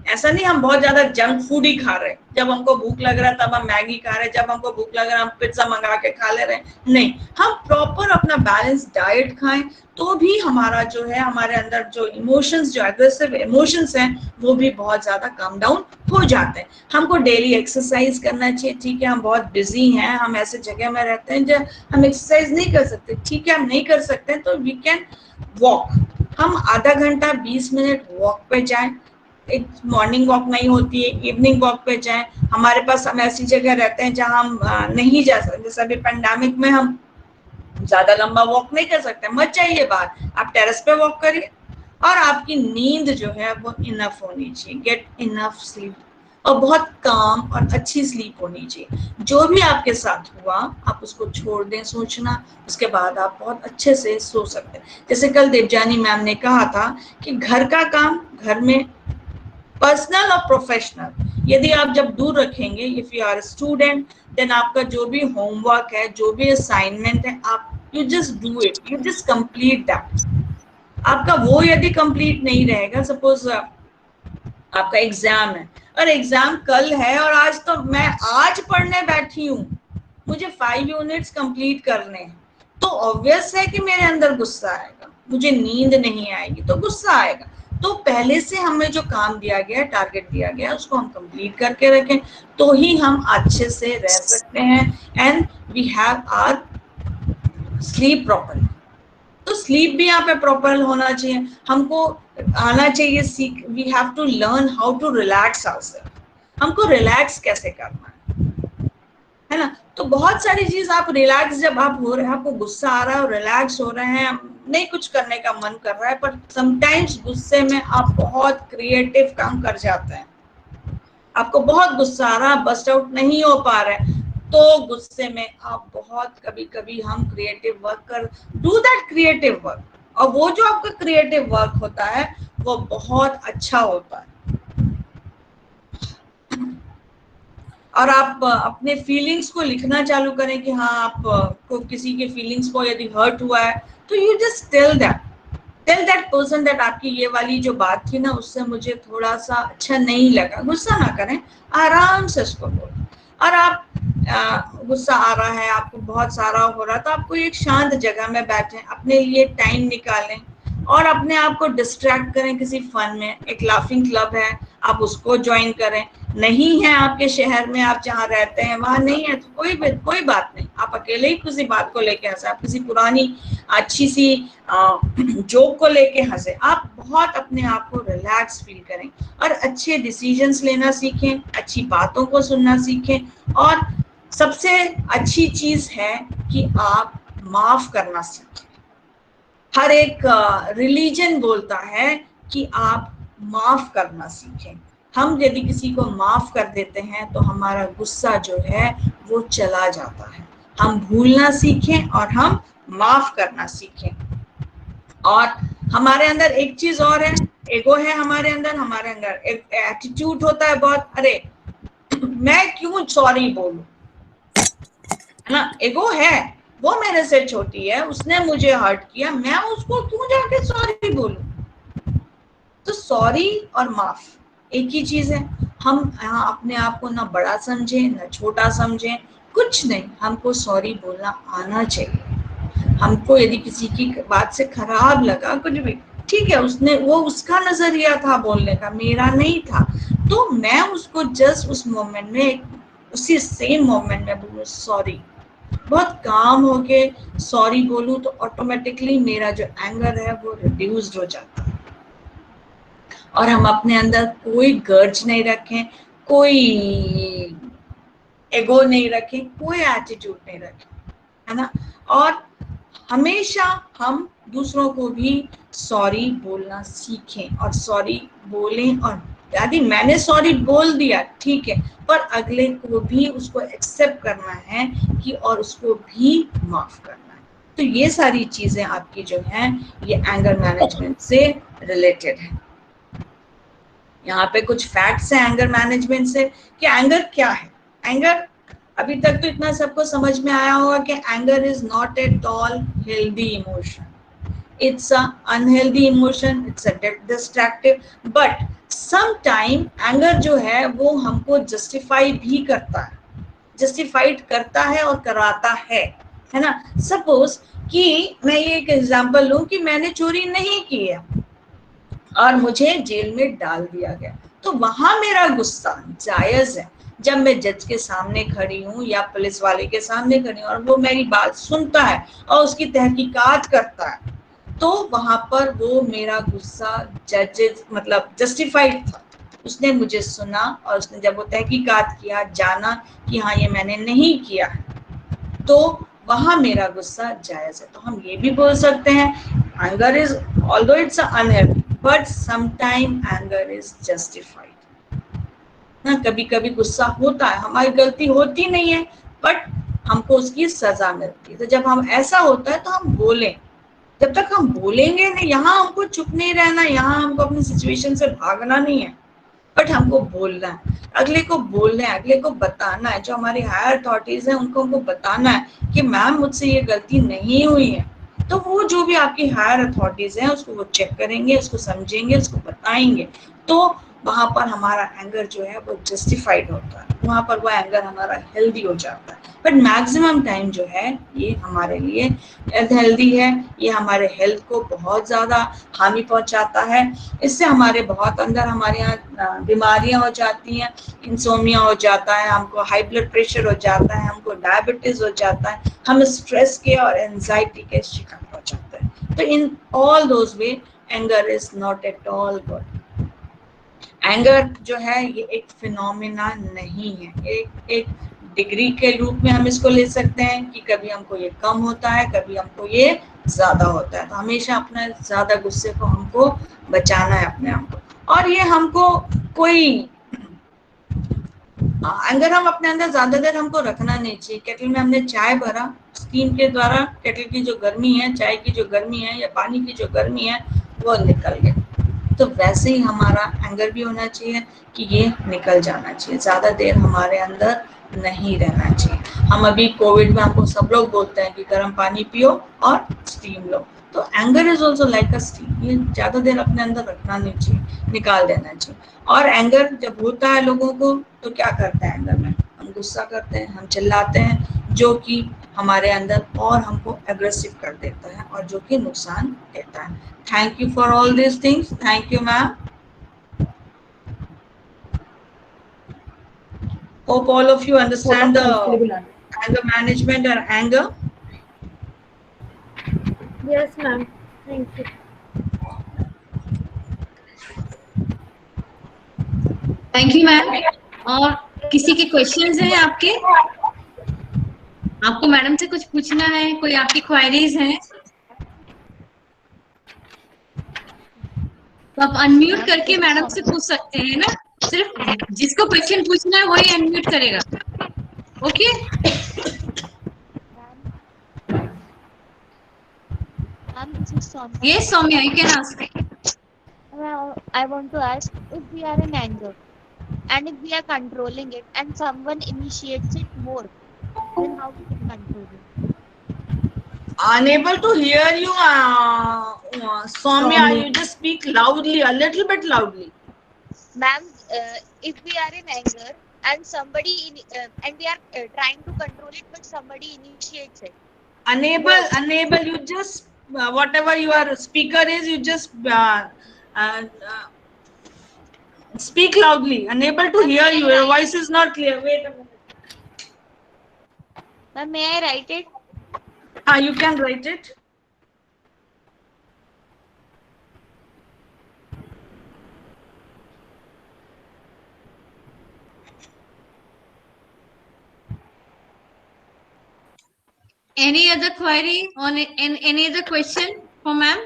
ऐसा नहीं हम बहुत ज्यादा जंक फूड ही खा रहे हैं, जब हमको भूख लग रहा है तब हम मैगी खा रहे हैं, जब हमको भूख लग रहा है हम पिज्जा मंगा के खा ले रहे हैं, नहीं, हम प्रॉपर अपना बैलेंस डाइट खाएं, तो भी हमारा जो है, हमारे अंदर जो इमोशंस, जो एग्रेसिव इमोशंस हैं वो भी बहुत ज्यादा कम डाउन हो जाते हैं। हमको डेली एक्सरसाइज करना चाहिए, ठीक है, हम बहुत बिजी हैं, हम ऐसे जगह में रहते हैं जब हम एक्सरसाइज नहीं कर सकते, ठीक है, हम नहीं कर सकते तो वी कैन वॉक, हम आधा घंटा 20 मिनट वॉक पे जाएं, एक मॉर्निंग वॉक नहीं होती है, इवनिंग वॉक पे जाएं। हमारे पास, हम ऐसी जगह रहते हैं जहां हम नहीं जा सकते, जैसे अभी पेंडेमिक में हम ज्यादा लंबा वॉक नहीं कर सकते, मत जाइए बाहर, आप टेरेस पे वॉक करिए, और आपकी नींद जो है वो इनफ होनी चाहिए, गेट इनफ स्लीप, और बहुत काम और अच्छी स्लीप होनी चाहिए। जो भी आपके साथ हुआ आप उसको छोड़ दें सोचना, उसके बाद आप बहुत अच्छे से सो सकते हैं। जैसे कल देवजानी मैम ने कहा था कि घर का काम घर में, पर्सनल और प्रोफेशनल, यदि आप जब दूर रखेंगे, if you are student, then आपका जो भी होमवर्क है, जो भी असाइनमेंट है, आप you just do it, you just complete that. आपका वो यदि कंप्लीट नहीं रहेगा, सपोज आपका एग्जाम है और एग्जाम कल है और आज तो मैं आज पढ़ने बैठी हूँ, मुझे 5 यूनिट्स कंप्लीट करने हैं, तो ऑब्वियस है कि मेरे अंदर गुस्सा आएगा, मुझे नींद नहीं आएगी तो गुस्सा आएगा। तो पहले से हमें जो काम दिया गया, टारगेट दिया गया, उसको हम कंप्लीट करके रखें, तो ही हम अच्छे से रह सकते हैं, and we have our sleep proper. तो स्लीप भी यहाँ पे प्रॉपर होना चाहिए, हमको आना चाहिए सीख, we have to learn how to relax ourselves, हमको रिलैक्स कैसे करना है ना। तो बहुत सारी चीज, आप रिलैक्स जब आप हो रहे हैं, आपको गुस्सा आ रहा है और रिलैक्स हो रहे हैं, नहीं कुछ करने का मन कर रहा है, पर समटाइम्स गुस्से में आप बहुत क्रिएटिव काम कर जाते हैं, आपको बहुत गुस्सा आ रहा है, बस्ट आउट नहीं हो पा रहे हैं, तो गुस्से में आप बहुत, कभी कभी हम क्रिएटिव वर्क कर, डू दैट क्रिएटिव वर्क, और वो जो आपका क्रिएटिव वर्क होता है वो बहुत अच्छा होता है। और आप अपने फीलिंग्स को लिखना चालू करें कि हाँ, आप को किसी के फीलिंग्स को यदि हर्ट हुआ है तो you just tell that person that आपकी ये वाली जो बात थी ना, उससे मुझे थोड़ा सा अच्छा नहीं लगा। गुस्सा ना करें, आराम से उसको बोलें। और आप गुस्सा आ रहा है, आपको बहुत सारा हो रहा है, तो आपको एक शांत जगह में बैठें, अपने लिए टाइम निकालें और अपने आप को डिस्ट्रैक्ट करें किसी फन में। एक लाफिंग क्लब है, आप उसको ज्वाइन करें। नहीं है आपके शहर में, आप जहाँ रहते हैं वहां नहीं है तो कोई बात नहीं, आप अकेले ही किसी बात को लेके हंसे, आप किसी पुरानी अच्छी सी जोक को लेके हंसे, आप बहुत अपने आप को रिलैक्स फील करें और अच्छे डिसीजंस लेना सीखें, अच्छी बातों को सुनना सीखें। और सबसे अच्छी चीज है कि आप माफ करना सीखें। हर एक रिलीजन बोलता है कि आप माफ करना सीखें। हम यदि किसी को माफ कर देते हैं तो हमारा गुस्सा जो है वो चला जाता है। हम भूलना सीखें और हम माफ करना सीखें। और हमारे अंदर एक चीज और है, एगो है हमारे अंदर एक एटीट्यूड होता है बहुत, अरे मैं क्यों सॉरी बोलूं, है ना। एगो है, वो मेरे से छोटी है, उसने मुझे हर्ट किया, मैं उसको क्यों जाके सॉरी बोलूं। तो सॉरी और माफ एक ही चीज है। हम यहाँ अपने आप को ना बड़ा समझें ना छोटा समझें, कुछ नहीं, हमको सॉरी बोलना आना चाहिए। हमको यदि किसी की बात से खराब लगा कुछ भी, ठीक है, उसने वो उसका नजरिया था बोलने का, मेरा नहीं था, तो मैं उसको जस्ट उस मोमेंट में, उसी सेम मोमेंट में बोलूं सॉरी, बहुत काम होके सॉरी बोलूं, तो ऑटोमेटिकली मेरा जो एंगर है वो रिड्यूस्ड हो जाता है। और हम अपने अंदर कोई गर्ज नहीं रखें, कोई एगो नहीं रखें, कोई एटीट्यूड नहीं रखें, है ना। और हमेशा हम दूसरों को भी सॉरी बोलना सीखें और सॉरी बोलें। और यदि मैंने सॉरी बोल दिया ठीक है, पर अगले को भी उसको एक्सेप्ट करना है कि और उसको भी माफ करना है। तो ये सारी चीजें आपकी जो हैं ये एंगर मैनेजमेंट से रिलेटेड है। यहाँ पे कुछ फैक्ट्स हैं एंगर मैनेजमेंट से कि एंगर क्या है। एंगर अभी तक तो इतना सबको समझ में आया होगा कि anger is not at all healthy emotion, it's a unhealthy emotion, it's a distractive, but sometime anger जो है वो हमको justify भी करता है, justified करता है और कराता है ना। सपोज कि मैं ये एक एग्जांपल लूं कि मैंने चोरी नहीं की है और मुझे जेल में डाल दिया गया, तो वहां मेरा गुस्सा जायज है। जब मैं जज के सामने खड़ी हूँ या पुलिस वाले के सामने खड़ी हूँ और वो मेरी बात सुनता है और उसकी तहकीकात करता है, तो वहां पर वो मेरा गुस्सा जजेस मतलब जस्टिफाइड था। उसने मुझे सुना और उसने जब वो तहकीकात किया, जाना कि हाँ ये मैंने नहीं किया है, तो वहां मेरा गुस्सा जायज है। तो हम ये भी बोल सकते हैं anger is although it's unhealthy but sometime anger is justified ना। कभी कभी गुस्सा होता है, हमारी गलती होती नहीं है, बट हमको उसकी सजा मिलती है। तो जब हम ऐसा होता है तो हम बोलें, जब तक हम बोलेंगे नहीं, यहाँ हमको चुप नहीं रहना, यहाँ हमको अपनी सिचुएशन से भागना नहीं है, बट हमको बोलना है, अगले को बोलना है, अगले को बताना है। जो हमारी हायर अथॉरिटीज है उनको हमको बताना है कि मैम मुझसे ये गलती नहीं हुई है। तो वो जो भी आपकी हायर अथॉरिटीज हैं उसको वो चेक करेंगे, उसको समझेंगे, उसको बताएंगे, तो वहां पर हमारा एंगर जो है वो जस्टिफाइड होता है, वहां पर वो एंगर हमारा हेल्दी हो जाता है। बट मैक्सिमम टाइम जो है ये हमारे लिए अनहेल्दी है, ये हमारे हेल्थ को बहुत ज़्यादा हानि पहुंचाता है। इससे हमारे बहुत अंदर हमारे यहाँ बीमारियां हो जाती हैं, इंसोमिया हो जाता है, हमको हाई ब्लड प्रेशर हो जाता है, हमको डायबिटीज हो जाता है, हम स्ट्रेस के और एंजाइटी के शिकार हो जाते हैं। तो in all those way anger is not at all good. Anger जो है ये एक फिनोमिना नहीं है, एक डिग्री के रूप में हम इसको ले सकते हैं कि कभी हमको ये कम होता है, कभी हमको ये ज्यादा होता है। तो हमेशा अपने ज्यादा गुस्से को हमको बचाना है अपने आप को। और ये हमको कोई एंगर हम अपने अंदर ज्यादा देर हमको रखना नहीं चाहिए। केटल में हमने चाय भरा, स्टीम के द्वारा केटल की जो गर्मी है, चाय की जो गर्मी है या पानी की जो गर्मी है वो निकल गई। तो वैसे ही हमारा एंगर भी होना चाहिए कि ये निकल जाना चाहिए, ज्यादा देर हमारे अंदर नहीं रहना चाहिए। हम अभी कोविड में हमको सब लोग बोलते हैं कि गर्म पानी पियो और स्टीम लो, तो anger is also like a steam, ये ज्यादा देर अपने अंदर रखना नहीं चाहिए, निकाल देना चाहिए। और एंगर जब होता है लोगों को तो क्या करते हैं एंगर में, हम गुस्सा करते हैं, हम चिल्लाते हैं, जो कि हमारे अंदर और हमको एग्रेसिव कर देता है और जो कि नुकसान देता है। Thank you for all this things. Thank you ma'am. Hope all of you understand the anger management or anger. Yes, ma'am. Thank you. Thank you ma'am. और किसी के क्वेश्चंस हैं आपके? आपको मैडम से कुछ पूछना है, कोई आपकी क्वेरीज हैं? तो आप अनम्यूट करके मैडम से पूछ सकते हैं ना, सिर्फ जिसको क्वेश्चन पूछना है वही अनम्यूट करेगा। Okay, Ma'am, this is Soumya. ये Soumya, you can ask. I want to ask, if we are in anger and if we are controlling it and someone initiates it more, then how we can control it? Unable to hear you, Soumya. You just speak loudly, a little bit loudly. Ma'am, if we are in anger and and we are trying to control it, but somebody initiates it. Unable. You just whatever your speaker is, you just speak loudly. Unable to hear you. Your voice is not clear. Wait a minute. Ma'am, may I write it? You can write it. Any other query on any other question for ma'am?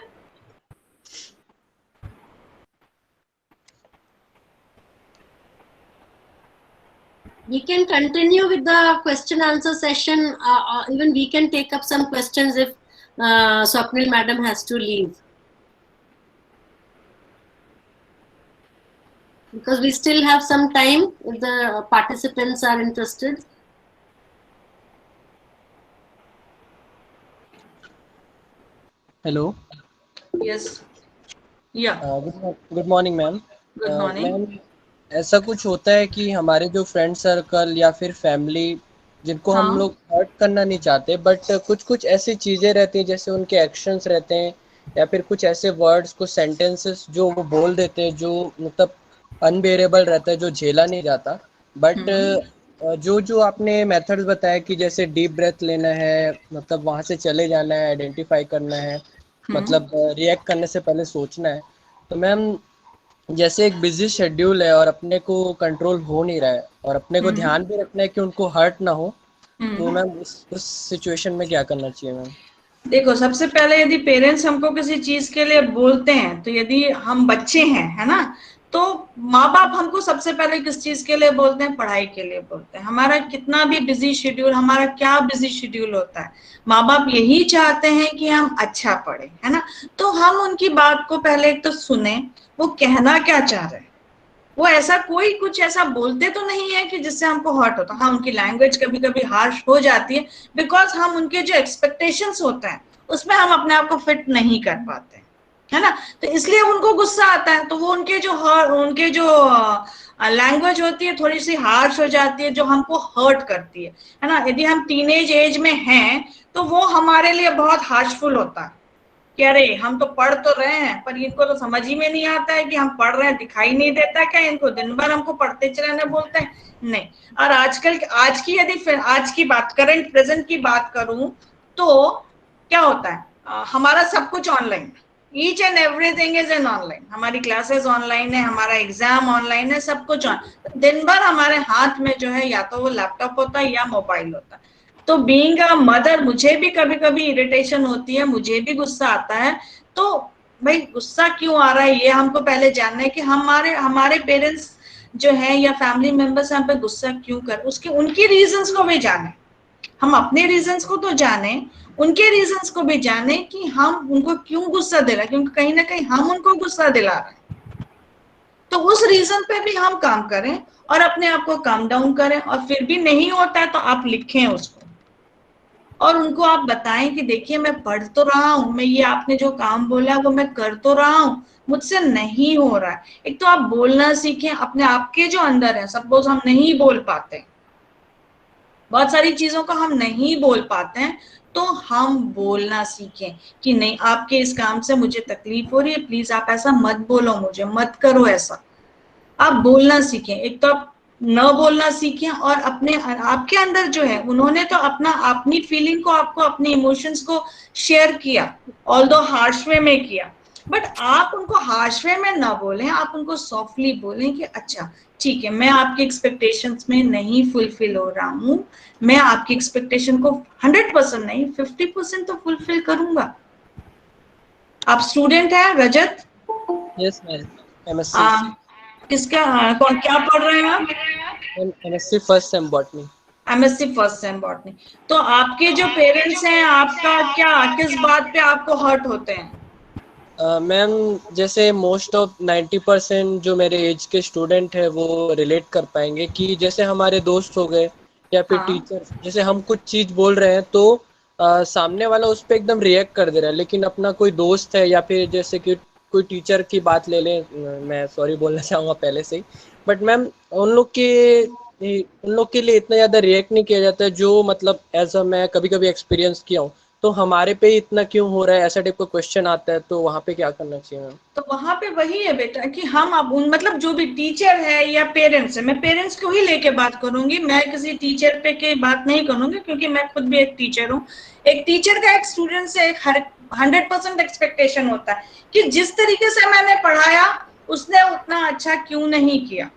We can continue with the question answer session. Even we can take up some questions if Swapnil madam has to leave. Because we still have some time if the participants are interested. Hello, Yes. Yeah. Good morning ma'am. Good morning. Ma'am, ऐसा कुछ होता है कि हमारे जो friend circle या फिर family जिनको हम हाँ। लोग हर्ट करना नहीं चाहते, बट कुछ कुछ ऐसी चीज़ें रहती हैं, जैसे उनके एक्शंस रहते हैं या फिर कुछ ऐसे वर्ड्स, कुछ सेंटेंसेस जो वो बोल देते हैं जो मतलब अनबेरेबल रहता है, जो झेला नहीं जाता। बट जो जो आपने मेथड्स बताया कि जैसे डीप ब्रेथ लेना है, मतलब वहाँ से चले जाना है, आइडेंटिफाई करना है, मतलब रिएक्ट करने से पहले सोचना है। तो मैम, जैसे एक बिजी शेड्यूल है और अपने को कंट्रोल हो नहीं रहा है और अपने को ध्यान भी रखना है कि उनको हर्ट ना हो, तो मैम उस सिचुएशन में क्या करना चाहिए मैम? देखो, सबसे पहले यदि पेरेंट्स हमको किसी चीज के लिए बोलते हैं, तो यदि हम बच्चे हैं, है ना, तो माँ बाप हमको सबसे पहले किस चीज के लिए बोलते हैं? पढ़ाई के लिए बोलते हैं। हमारा कितना भी बिजी शेड्यूल, हमारा क्या बिजी शेड्यूल होता है, माँ बाप यही चाहते हैं कि हम अच्छा पढ़े, है ना। तो हम उनकी बात को पहले एक तो सुने, वो कहना क्या चाह रहे हैं। वो ऐसा कोई कुछ ऐसा बोलते तो नहीं है कि जिससे हमको हर्ट होता। हाँ, उनकी लैंग्वेज कभी कभी हार्श हो जाती है, बिकॉज हम उनके जो एक्सपेक्टेशंस होते हैं उसमें हम अपने आप को फिट नहीं कर पाते, है ना। तो इसलिए उनको गुस्सा आता है, तो वो उनके जो लैंग्वेज होती है थोड़ी सी हार्श हो जाती है, जो हमको हर्ट करती है ना। यदि हम टीनेज एज में हैं तो वो हमारे लिए बहुत हार्शफुल होता है कि अरे हम तो पढ़ तो रहे हैं, पर इनको तो समझ ही में नहीं आता है कि हम पढ़ रहे हैं, दिखाई नहीं देता क्या इनको? दिन भर हमको पढ़ते रहने बोलते हैं, नहीं। और आज की बात, करंट प्रेजेंट की बात करूं तो क्या होता है, हमारा सब कुछ online, each and everything is in online. हमारी क्लासेस ऑनलाइन है, हमारा एग्जाम ऑनलाइन है, सब कुछ दिन भर हमारे हाथ में जो है या तो वो लैपटॉप होता है या मोबाइल होता है। तो बीइंग अ मदर मुझे भी कभी कभी इरिटेशन होती है, मुझे भी गुस्सा आता है। तो भाई गुस्सा क्यों आ रहा है, ये हमको पहले जानना है कि हमारे पेरेंट्स जो है या फैमिली मेंबर्स हम पे गुस्सा क्यों कर, उनकी रीजंस को भी जाने। हम अपने रीजंस को तो जाने, उनके रीजंस को भी जाने कि हम उनको क्यों गुस्सा दे रहे हैं, क्योंकि कहीं ना कहीं हम उनको गुस्सा दिला रहे हैं। तो उस रीजन पे भी हम काम करें और अपने आप को काम डाउन करें। और फिर भी नहीं होता है तो आप लिखें उसको और उनको आप बताएं कि देखिए मैं पढ़ तो रहा हूं, मैं ये आपने जो काम बोला वो मैं कर तो रहा हूं, मुझसे नहीं हो रहा है। एक तो आप बोलना सीखें अपने आप के जो अंदर है। सपोज हम नहीं बोल पाते, बहुत सारी चीजों को हम नहीं बोल पाते हैं, तो हम बोलना सीखें कि नहीं, आपके इस काम से मुझे तकलीफ हो रही है, प्लीज आप ऐसा मत बोलो, मुझे मत करो ऐसा। आप बोलना सीखें। एक तो आप न बोलना सीखें और अपने आपके अंदर जो है, उन्होंने तो अपनी फीलिंग को, आपको अपने इमोशंस को शेयर किया, ऑल्दो हार्श वे में किया, बट आप उनको हार्श वे में ना बोलें, आप उनको सॉफ्टली बोलें कि अच्छा ठीक है, मैं आपकी एक्सपेक्टेशंस में नहीं फुलफिल हो रहा हूं, मैं आपकी एक्सपेक्टेशन को 100% नहीं 50% तो फुलफिल करूंगा। आप स्टूडेंट हैं रजत? यस मैम, एमएससी किसका कौन क्या पढ़ रहे हैं आप? MSc first sem botany. MSc first sem botany. तो आपके जो पेरेंट्स हैं, आपका क्या, किस बात पे आपको हर्ट होते हैं? मैम जैसे मोस्ट ऑफ 90% जो मेरे एज के स्टूडेंट है वो रिलेट कर पाएंगे कि जैसे हमारे दोस्त हो गए या फिर हाँ। टीचर, जैसे हम कुछ चीज बोल रहे हैं तो सामने वाला उस पर एकदम रिएक्ट कर दे रहा है, लेकिन अपना कोई दोस्त है या फिर जैसे कि कोई टीचर की बात ले लें, मैं सॉरी बोलना चाहूँगा पहले से ही, बट मैम उन लोग के लिए इतना ज़्यादा रिएक्ट नहीं किया जाता है जो मतलब एज अ मैं कभी कभी एक्सपीरियंस किया हूँ, तो हमारे पे इतना क्यों हो रहा है, ऐसा टाइप का क्वेश्चन आता है, तो वहाँ पे क्या करना चाहिए मैम? तो वहां पे वही है बेटा कि हम अब उन मतलब जो भी टीचर है या पेरेंट्स है, मैं पेरेंट्स को ही लेके बात करूंगी, मैं किसी टीचर पे की बात नहीं करूंगी क्योंकि मैं खुद भी एक टीचर हूँ। एक टीचर का एक स्टूडेंट से एक 100% एक्सपेक्टेशन होता है कि जिस तरीके से मैंने पढ़ाया उसने उतना अच्छा क्यों नहीं किया,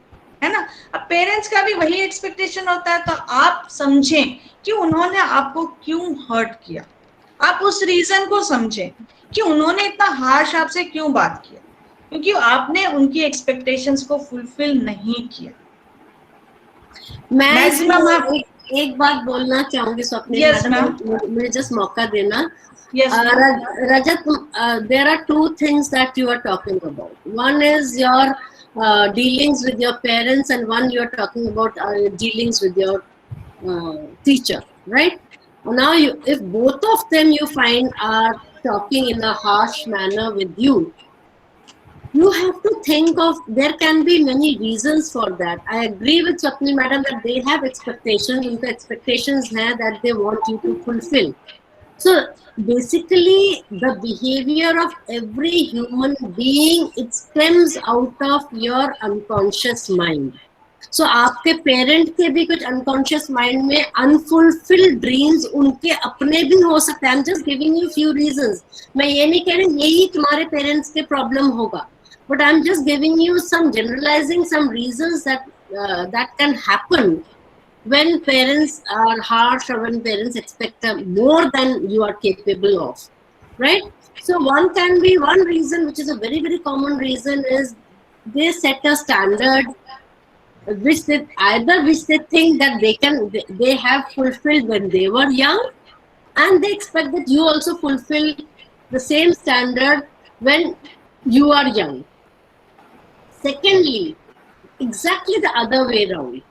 है ना। अब पेरेंट्स का भी वही एक्सपेक्टेशन होता है, तो आप समझें कि उन्होंने आपको क्यों हर्ट किया, आप उस रीजन को समझें कि उन्होंने इतना हार्श आपसे क्यों बात किया, क्योंकि आपने उनकी एक्सपेक्टेशंस को फुलफिल नहीं किया। मैं Maximum आप- एक बात बोलना चाहूंगी स्वप्निल Yes, मैडम, मुझे जस्ट मौका देना। Yes, Rajat, there are two things that you are talking about. One is your dealings with your parents, and one you are talking about dealings with your teacher, right? Now, if both of them you find are talking in a harsh manner with you, you have to think of, there can be many reasons for that. I agree with Swapnil madam that they have expectations, and the expectations hai that they want you to fulfill. So basically the behavior of every human being, it stems out of your unconscious mind. So आपके parent के भी कुछ unconscious mind में unfulfilled dreams उनके अपने भी हो सकते हैं। I am just giving you few reasons. मैं ये नहीं कह रही यही तुम्हारे पेरेंट्स के प्रॉब्लम होगा, but I'm just giving you some generalizing some reasons that that can happen when parents are harsh or when parents expect more than you are capable of, right? So one can be, one reason which is a very very common reason is they set a standard which they think that they have fulfilled when they were young, and they expect that you also fulfill the same standard when you are young. Secondly, exactly the other way around.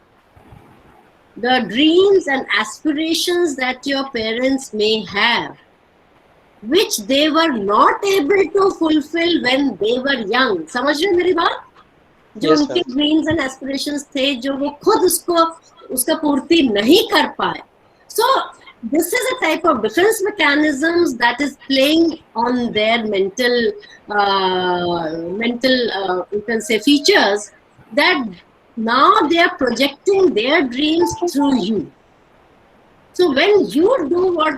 The dreams and aspirations that your parents may have, which they were not able to fulfill when they were young. समझ रहे मेरी बात? जो Yes, उनके ma'am. dreams and aspirations थे, जो वो खुद उसका पूर्ति नहीं कर पाए. So this is a type of defense mechanisms that is playing on their mental you can say features, that now they are projecting their dreams through you. So when you do what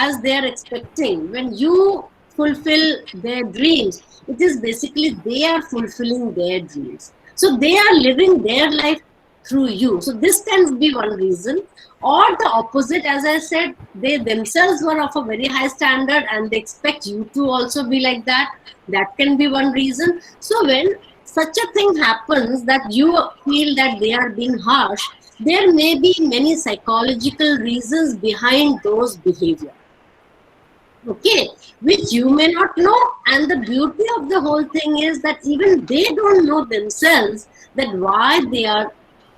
as they are expecting, when you fulfill their dreams, it is basically they are fulfilling their dreams. So they are living their life through you. So this can be one reason. Or the opposite, as I said, they themselves were of a very high standard and they expect you to also be like that. That can be one reason. So when such a thing happens that you feel that they are being harsh, there may be many psychological reasons behind those behavior, okay, which you may not know. And the beauty of the whole thing is that even they don't know themselves that why they are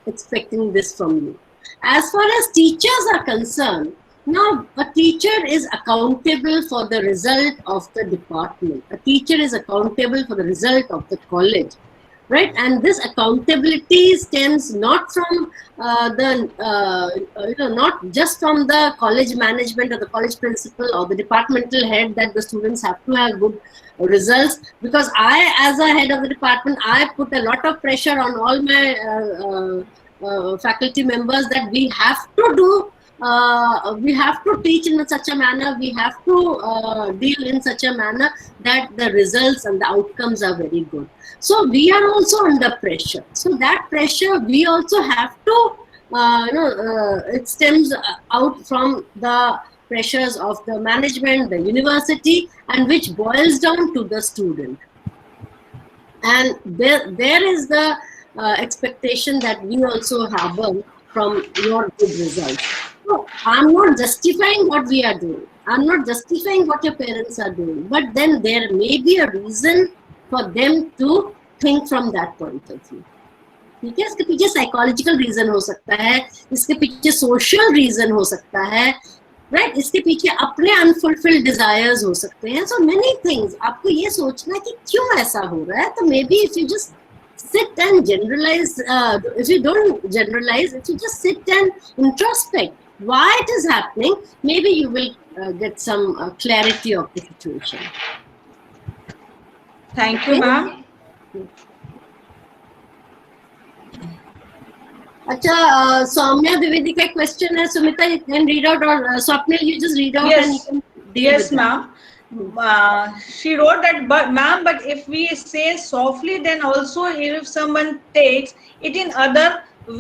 expecting this from you. As far as teachers are concerned, now a teacher is accountable for the result of the department. A teacher is accountable for the result of the college, right? And this accountability stems not from not just from the college management or the college principal or the departmental head that the students have to have good results. Because I, as a head of the department, I put a lot of pressure on all my faculty members that we have to do. We have to teach in such a manner, we have to deal in such a manner that the results and the outcomes are very good. So we are also under pressure. So that pressure we also have to, it stems out from the pressures of the management, the university, and which boils down to the student. and there is the expectation that we also have from your good results. So I'm not justifying what we are doing, I'm not justifying what your parents are doing, but then there may be a reason for them to think from that point of view. ठीक है, इसके पीछे psychological reason हो सकता है, इसके पीछे social reason हो सकता है, राइट, इसके पीछे अपने अनफुलफिल्ड डिजायर्स हो सकते हैं. So many things. आपको ये सोचना कि क्यों ऐसा हो रहा है. तो may be if you just sit and generalize, if you don't generalize, if you just sit and introspect why it is happening, maybe you will get some clarity of the situation. Thank you, ma'am. अच्छा, सौम्या द्विवेदी का question है. Sumita, you can read out, or Swapnil, you just read out. Yes. And you can deal Yes, with it. ma'am. She wrote that, but ma'am, but if we say softly, then also if someone takes it in other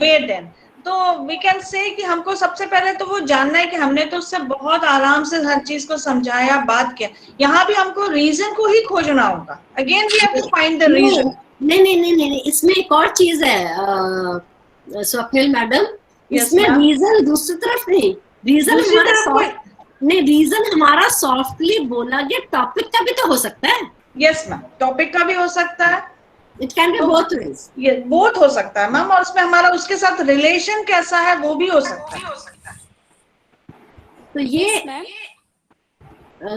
way, then तो we can say कि हमको सबसे पहले तो वो जानना है कि हमने तो उससे बहुत आराम से हर चीज को समझाया, बात किया. यहाँ भी हमको रीजन को ही खोजना होगा. Again we have to find the reason. नहीं, इसमें एक और चीज है स्वप्निल मैडम. Yes, इसमें ma'am. रीजन दूसरी तरफ नहीं, रीजन दूसरी हमारा तरफ कोई- नहीं, रीजन हमारा सॉफ्टली बोला गया टॉपिक का भी तो हो सकता है. Yes, ma'am. टॉपिक का भी हो सकता है, it can be both ways. ये बहुत हो सकता है मैम, और उसमें हमारा उसके साथ रिलेशन कैसा है वो भी हो सकता है.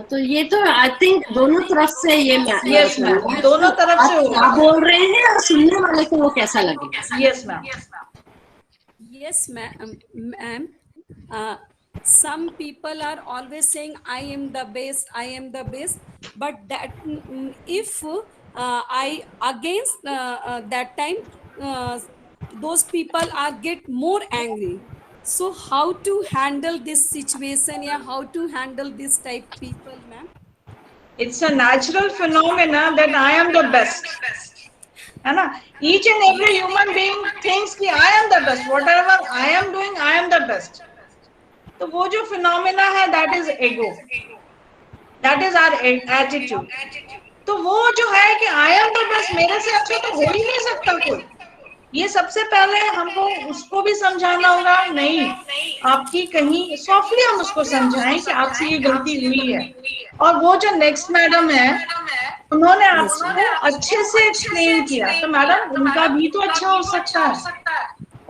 तो ये तो आई थिंक दोनों तरफ से ये Yes, ma'am. दोनों तरफ से आप क्या होगा. बोल रहे हैं और सुनने वाले को वो कैसा लगेगा. Yes, ma'am. Yes, ma'am. Some people are always saying, I am the best, but that if I against that time, those people are get more angry. So how to handle this situation? Yeah, how to handle this type people, ma'am? It's a natural phenomena that I am the best. है ना? Each and every human being thinks कि I am the best. Whatever I am doing, I am the best. तो वो जो phenomena है, that is ego. That is our attitude. तो वो जो है कि I am the best, मेरे से अच्छा तो हो ही नहीं सकता कोई. ये सबसे पहले हमको उसको भी समझाना होगा. नहीं, आपकी कहीं सॉफ्टली हम उसको समझाएं कि आपसे ये गलती हुई है. और वो जो नेक्स्ट मैडम है, उन्होंने आपको अच्छे से एक्सप्लेन किया, तो मैडम उनका भी तो अच्छा हो सकता है.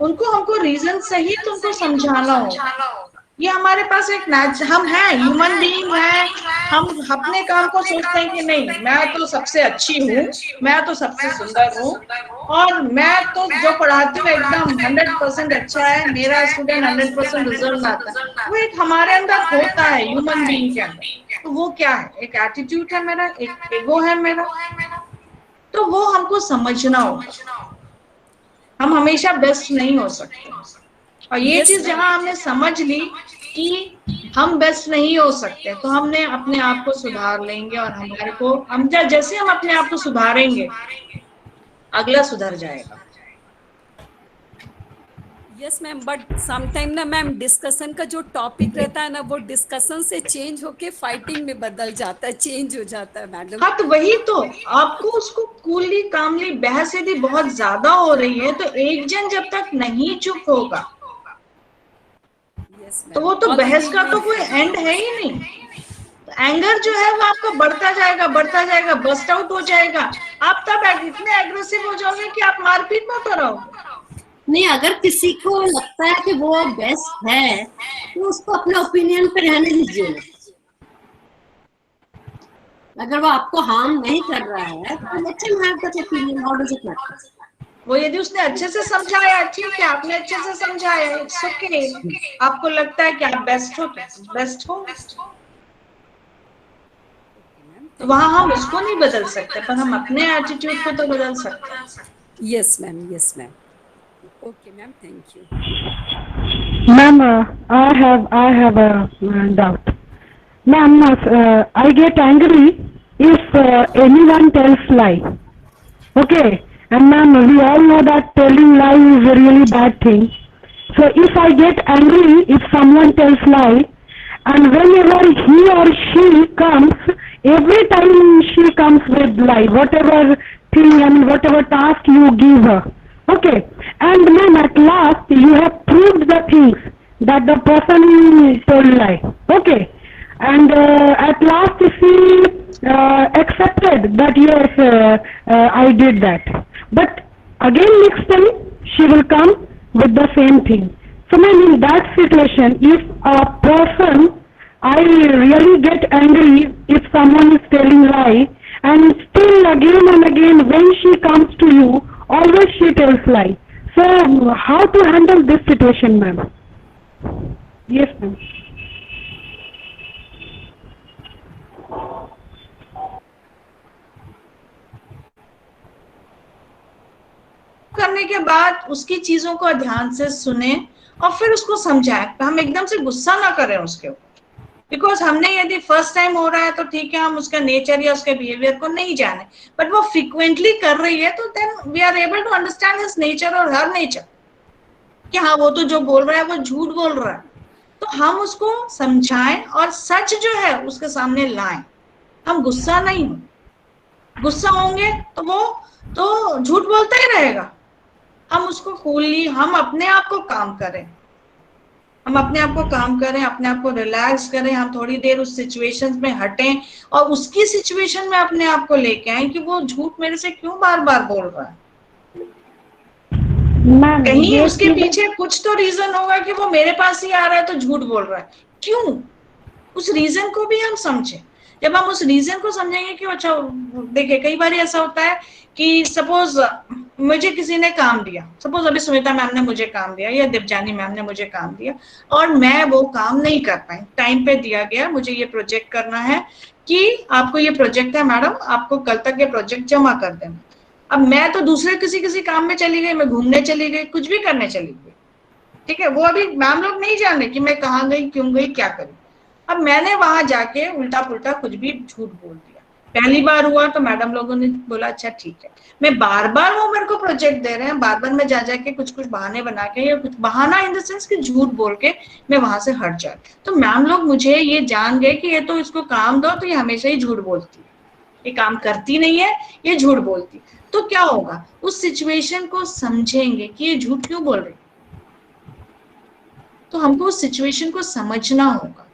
उनको हमको रीजन सहित उनको समझाना होगा. ये हमारे पास एक हम हैं, ह्यूमन बीइंग हैं. हम अपने काम को सोचते हैं कि नहीं, मैं तो सबसे अच्छी हूँ, मैं तो सबसे सुंदर हूँ, और मैं तो जो पढ़ाती हूँ एकदम 100% अच्छा है, मेरा स्टूडेंट 100% रिजल्ट आता है. वो एक हमारे अंदर होता है ह्यूमन बीइंग के अंदर. तो वो क्या है? एक एटीट्यूड है मेरा, एक ईगो है मेरा. तो वो हमको समझना होगा. हम हमेशा बेस्ट नहीं हो सकते. और ये चीज जहाँ हमने समझ ली कि हम बेस्ट नहीं हो सकते, तो हमने अपने आप को सुधार लेंगे, और हमारे को हम जैसे हम अपने आप को सुधारेंगे, अगला सुधर जाएगा. यस मैम, बट समटाइम ना मैम डिस्कशन का जो टॉपिक रहता है ना, वो डिस्कशन से चेंज होके फाइटिंग में बदल जाता है, चेंज हो जाता है मैडम. हाँ, तो वही तो आपको उसको कूलली कामली, बहस यदि बहुत ज्यादा हो रही है, तो एक जन जब तक नहीं चुप होगा, तो वो तो बहस का तो कोई एंड है ही नहीं. तो एंगर जो है वो आपका बढ़ता जाएगा, बस्ट आउट हो जाएगा. आप तब इतने एग्रेसिव हो जाओगे कि आप मारपीट में तो रहोगे. नहीं, अगर किसी को लगता है कि वो बेस्ट है, तो उसको अपने ओपिनियन पे रहने दीजिए. अगर वो आपको हार्म नहीं कर रहा है, तो let him have that opinion. How does it matter? वो यदि उसने अच्छे से समझाया, ठीक है, आपने अच्छे से समझाया, इट्स ओके. आपको लगता है कि आप बेस्ट हो, तो वहाँ हम उसको नहीं बदल सकते, पर हम अपने एटीट्यूड को तो बदल सकते हैं. Yes ma'am. Okay, ma'am. Thank you. Ma'am, I have a doubt. Ma'am, I get angry if anyone tells lie. Okay, and ma'am, we all know that telling lie is a really bad thing. So if I get angry if someone tells lie, and whenever he or she comes, every time she comes with lie, whatever thing, I mean, whatever task you give her. Okay. And ma'am, at last, you have proved the things that the person told lie. Okay. And at last, she accepted that yes, I did that. But again, next time, she will come with the same thing. So ma'am, in that situation, if a person, I really get angry if someone is telling lie, and still again and again when she comes to you, always she tells lie. So how to handle this situation, ma'am? Yes, ma'am. करने के बाद उसकी चीजों को ध्यान से सुने और फिर उसको समझाएं। हम एकदम से गुस्सा ना करें उसके ऊपर, बिकॉज हमने यदि फर्स्ट टाइम हो रहा है तो ठीक है, हम उसका नेचर या उसके बिहेवियर को नहीं जाने, बट वो फ्रीक्वेंटली कर रही है तो then we are able to understand his nature और हर नेचर कि हाँ वो तो जो बोल रहा है वो झूठ बोल रहा है। तो हम उसको समझाएं और सच जो है उसके सामने लाएं। हम गुस्सा नहीं हो, गुस्सा होंगे तो वो तो झूठ बोलता ही रहेगा। हम उसको कूलली, हम अपने आप को काम करें, हम अपने आप को काम करें, अपने आप को रिलैक्स करें, हम थोड़ी देर उस सिचुएशन में हटें और उसकी सिचुएशन में अपने आप को लेके आए कि वो झूठ मेरे से क्यों बार बार बोल रहा है। कहीं उसके पीछे कुछ तो रीजन होगा कि वो मेरे पास ही आ रहा है तो झूठ बोल रहा है, क्यों? उस रीजन को भी हम समझें। जब हम उस रीजन को समझेंगे कि अच्छा देखिए, कई बार ऐसा होता है कि सपोज मुझे किसी ने काम दिया, सपोज अभी सुमिता मैम ने मुझे काम दिया या दिवजानी मैम ने मुझे काम दिया और मैं वो काम नहीं कर पाई। टाइम पे दिया गया, मुझे ये प्रोजेक्ट करना है कि आपको ये प्रोजेक्ट है मैडम, आपको कल तक ये प्रोजेक्ट जमा कर देना। अब मैं तो दूसरे किसी काम में चली गई, मैं घूमने चली गई, कुछ भी करने चली गई, ठीक है, वो अभी मैम लोग नहीं जान रहे कि मैं कहाँ गई, क्यों गई, क्या करी। अब मैंने वहां जाके उल्टा पुल्टा कुछ भी झूठ बोल दिया। पहली बार हुआ तो मैडम लोगों ने बोला अच्छा ठीक है। मैं बार बार वो मेरे को प्रोजेक्ट दे रहे हैं, बार बार मैं जा जाके कुछ बहाने बना के, या कुछ बहाना इन द सेंस कि झूठ बोल के मैं वहां से हट जाए, तो मैम लोग मुझे ये जान गए कि ये तो इसको काम दो तो ये हमेशा ही झूठ बोलती है, ये काम करती नहीं है, ये झूठ बोलती। तो क्या होगा, उस सिचुएशन को समझेंगे कि ये झूठ क्यों बोल रही, तो हमको उस सिचुएशन को समझना होगा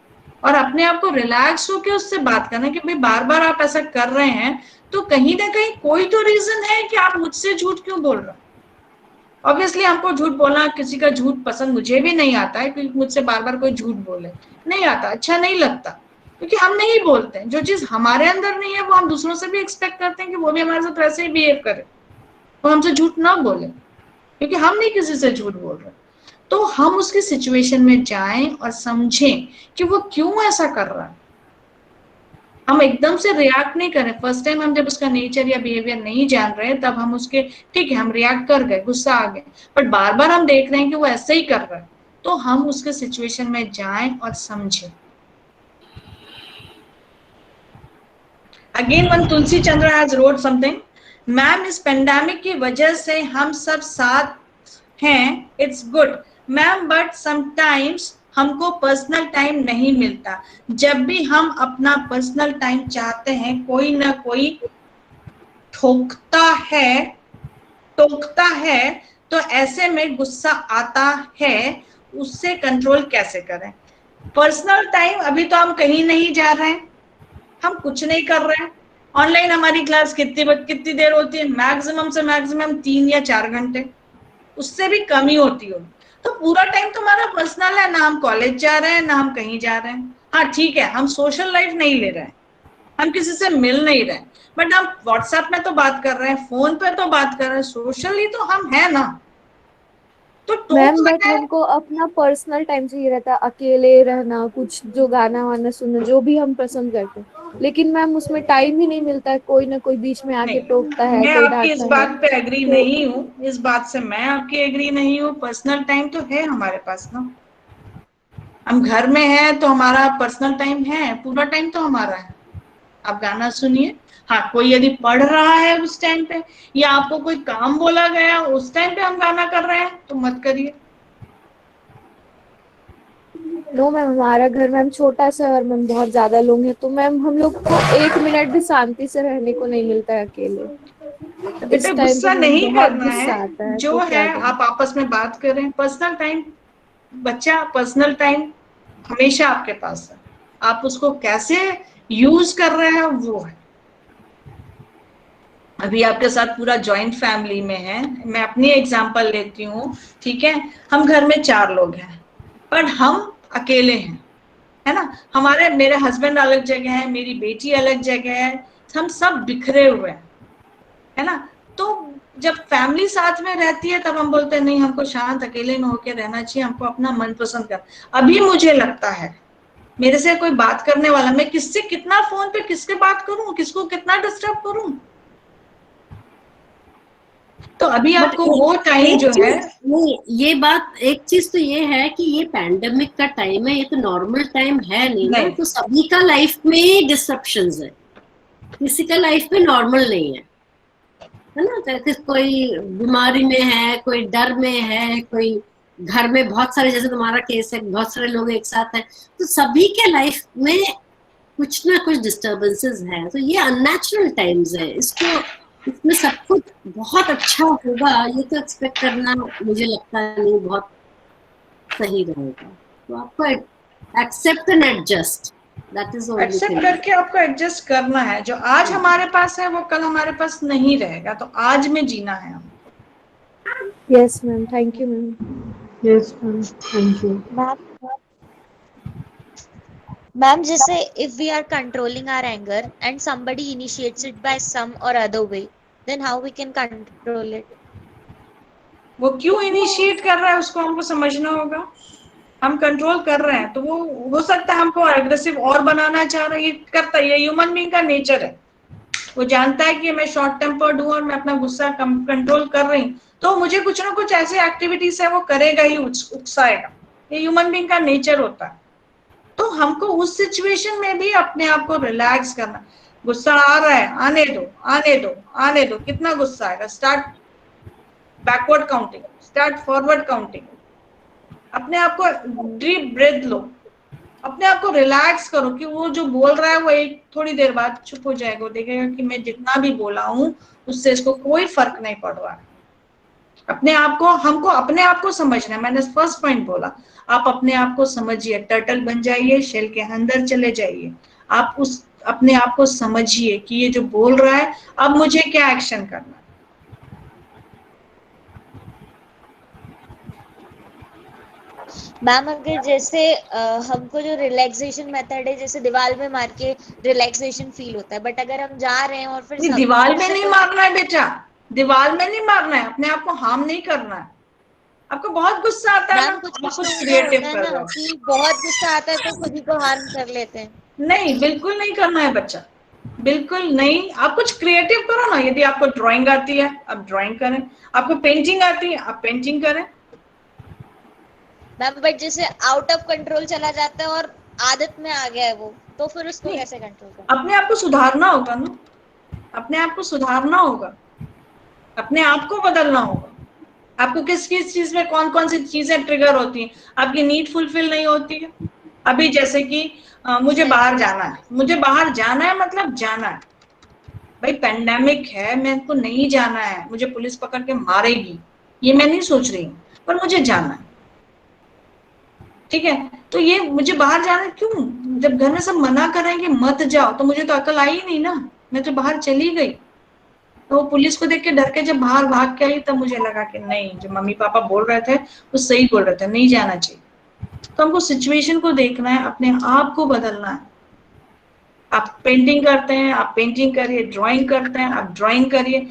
और अपने आप को रिलैक्स होकर उससे बात करना कि भाई बार बार आप ऐसा कर रहे हैं तो कहीं ना कहीं कोई तो रीजन है कि आप मुझसे झूठ क्यों बोल रहे हो। ऑब्वियसली हमको झूठ बोलना, किसी का झूठ पसंद मुझे भी नहीं आता है, क्योंकि मुझसे बार बार कोई झूठ बोले नहीं आता, अच्छा नहीं लगता, क्योंकि हम नहीं बोलते हैं। जो चीज हमारे अंदर नहीं है वो हम दूसरों से भी एक्सपेक्ट करते हैं कि वो भी हमारे साथ वैसे ही बिहेव करे, वो हमसे झूठ ना बोले, क्योंकि हम नहीं किसी से झूठ बोल रहे। तो हम उसकी सिचुएशन में जाएं और समझें कि वो क्यों ऐसा कर रहा है। हम एकदम से रिएक्ट नहीं करें। फर्स्ट टाइम हम जब उसका नेचर या बिहेवियर नहीं जान रहे तब हम उसके, ठीक है हम रिएक्ट कर गए, गुस्सा आ गए, बट बार बार हम देख रहे हैं कि वो ऐसे ही कर रहा है, तो हम उसके सिचुएशन में जाएं और समझें। Again one Tulsi Chandra has road something, ma'am इस पेंडेमिक की वजह से हम सब साथ हैं, it's good ma'am, but sometimes हमको पर्सनल टाइम नहीं मिलता। जब भी हम अपना पर्सनल टाइम चाहते हैं कोई ना कोई टोकता है, तो ऐसे में गुस्सा आता है, उससे कंट्रोल कैसे करें? पर्सनल टाइम, अभी तो हम कहीं नहीं जा रहे हैं, हम कुछ नहीं कर रहे हैं। ऑनलाइन हमारी क्लास कितनी देर होती है? मैक्सिमम से मैक्सिमम 3 या 4 घंटे, उससे भी कम ही होती हो। तो पूरा टाइम तो हमारा पर्सनल है, ना हम कॉलेज जा रहे हैं ना हम कहीं जा रहे हैं। हाँ ठीक है, हम सोशल लाइफ नहीं ले रहे हैं, हम किसी से मिल नहीं रहे, बट हम व्हाट्सएप में तो बात कर रहे हैं, फोन पे तो बात कर रहे हैं, सोशली तो हम है ना। तो मैम बट हमको अपना पर्सनल टाइम चाहिए रहता है, अकेले रहना, कुछ जो गाना वाना सुनना, जो भी हम पसंद करते हैं, लेकिन मैम उसमें टाइम ही नहीं मिलता है, कोई ना कोई बीच में आके टोकता है, मैं कोई आपकी इस डांटता बात है। पे एग्री तो नहीं हूँ, इस बात से मैं आपकी एग्री नहीं हूँ। पर्सनल टाइम तो है हमारे पास ना, हम घर में हैं तो हमारा पर्सनल टाइम है, पूरा टाइम तो हमारा है। आप गाना सुनिए, हाँ कोई यदि पढ़ रहा है उस टाइम पे, या आपको कोई काम बोला गया उस टाइम पे हम गाना कर रहे हैं तो मत करिए। नो मैम, हमारा घर मैम छोटा सा और मैम बहुत ज्यादा लोग हैं, तो मैम हम लोग को 1 मिनट भी शांति से रहने को नहीं मिलता है अकेले। इस बेटा टाइम गुस्सा पे नहीं बहुत करना गुस्सा है, आता है, जो तो है क्या करें? आप आपस में बात करें। पर्सनल टाइम, बच्चा पर्सनल टाइम हमेशा आपके पास है, आप उसको कैसे यूज कर रहे हैं वो है। अभी आपके साथ पूरा जॉइंट फैमिली में है, मैं अपनी एग्जांपल लेती हूँ, ठीक है। हम घर में 4 लोग हैं, पर हम अकेले हैं, है ना। हमारे मेरे हस्बैंड अलग जगह है, मेरी बेटी अलग जगह है, हम सब बिखरे हुए हैं, है ना। तो जब फैमिली साथ में रहती है तब हम बोलते हैं नहीं, हमको शांत अकेले में होकर रहना चाहिए, हमको अपना मन पसंद कर। अभी मुझे लगता है मेरे से कोई बात करने वाला, मैं किससे कितना फोन पे किसके बात करूं, किसको कितना डिस्टर्ब करूं। तो अभी बट आपको वो टाइम एक जो है, चीज नहीं, ये बात एक चीज तो ये है कि ये पैंडेमिक का टाइम है, ये तो नॉर्मल टाइम है नहीं ना, नहीं तो सभी का लाइफ में डिस्ट्रप्शंस है, किसी का लाइफ में नॉर्मल नहीं है ना। तो कोई बीमारी में है, कोई डर में है, कोई घर में बहुत सारे, जैसे तुम्हारा केस है, बहुत सारे लोग एक साथ हैं, तो सभी के लाइफ में कुछ ना कुछ डिस्टर्बेंसेस है। तो ये अननेचुरल टाइम्स है, इसको इसमें सब कुछ बहुत अच्छा होगा ये तो एक्सपेक्ट करना मुझे लगता नहीं बहुत सही रहेगा। तो आपको accept and adjust, that is only accept thing. करके आपको एडजस्ट करना है। जो आज हमारे पास है वो कल हमारे पास नहीं रहेगा, तो आज में जीना है हमको। Yes ma'am, thank you ma'am. Yes, ma'am. Thank you. Ma'am जैसे if we are controlling our anger and somebody initiates it by some or other way, then how we can control it? वो क्यों initiate कर रहा है उसको हमको समझना होगा। हम कंट्रोल कर रहे हैं तो वो हो सकता है हमको एग्रेसिव और बनाना चाह रहा है, ये करता है, ये ह्यूमन बीइंग का नेचर है। वो जानता है कि मैं शॉर्ट टेम्पर्ड हूं और मैं अपना गुस्सा कंट्रोल कर रही हूँ, तो मुझे कुछ ना कुछ ऐसी एक्टिविटीज है वो करेगा ही, उकसाएगा। ये ह्यूमन बीइंग का नेचर होता है। तो हमको उस सिचुएशन में भी अपने आप को रिलैक्स करना। गुस्सा आ रहा है, आने दो आने दो आने दो। कितना गुस्सा आएगा, start backward counting, start forward counting. अपने आप को डीप ब्रेथ लो, अपने आप को रिलैक्स करो कि वो जो बोल रहा है वो एक थोड़ी देर बाद चुप हो जाएगा, देखेगा कि मैं जितना भी बोला हूं उससे इसको कोई फर्क नहीं पड़ रहा है। अपने आप को, हमको अपने आप को समझना है। मैंने फर्स्ट पॉइंट बोला, आप अपने आप को समझिए, टर्टल बन जाइए, शेल के अंदर चले जाइए। आप उस अपने आप को समझिए कि ये जो बोल रहा है अब मुझे क्या एक्शन करना है। मैम अगर जैसे हमको जो रिलैक्सेशन मेथड है, जैसे दीवार में मार के रिलैक्सेशन फील होता है, बट अगर हम जा रहे हैं और फिर दीवार में सबसे नहीं मारना है बेटा, दीवार में नहीं मारना है, अपने आप को हार्म नहीं करना है। आपको बहुत गुस्सा आता है ना, मैम कुछ आप कुछ कुछ लोगों का क्रिएटिव होता है कर रहे ना हो। कि बहुत गुस्सा आता है तो खुद ही को हार्म कर लेते हैं। नहीं, बिल्कुल नहीं करना है बच्चा, बिल्कुल नहीं। आप कुछ क्रिएटिव करो ना। यदि आपको ड्राइंग आती है आप ड्राइंग करें, आपको पेंटिंग आती है आप पेंटिंग करें। मैम बट जैसे आउट ऑफ कंट्रोल चला जाता है और आदत में आ गया है वो, तो फिर उसको कैसे कंट्रोल करें? अपने आप को सुधारना होगा ना, अपने आप को सुधारना होगा, अपने आप को बदलना होगा। आपको किस किस चीज में कौन कौन सी चीजें ट्रिगर होती हैं, आपकी नीड फुलफिल नहीं होती है। अभी जैसे कि मुझे बाहर जाना है, मुझे बाहर जाना है मतलब जाना है। भाई पेंडेमिक है, मेरे को नहीं जाना है, मुझे पुलिस पकड़ के मारेगी, ये मैं नहीं सोच रही हूँ, पर मुझे जाना है, ठीक है। तो ये मुझे बाहर जाना है, क्यों? जब घर में सब मना कर रहे हैं कि मत जाओ, तो मुझे तो अकल आई नहीं ना, मैं तो बाहर चली गई। तो वो पुलिस को देख के डर के जब बाहर भाग के आई, तब मुझे लगा कि नहीं, जो मम्मी पापा बोल रहे थे वो सही बोल रहे थे, नहीं जाना चाहिए। तो हमको सिचुएशन को देखना है, अपने आप को बदलना है। आप पेंटिंग करते हैं आप पेंटिंग करिए, ड्राइंग करते हैं आप ड्राइंग करिए।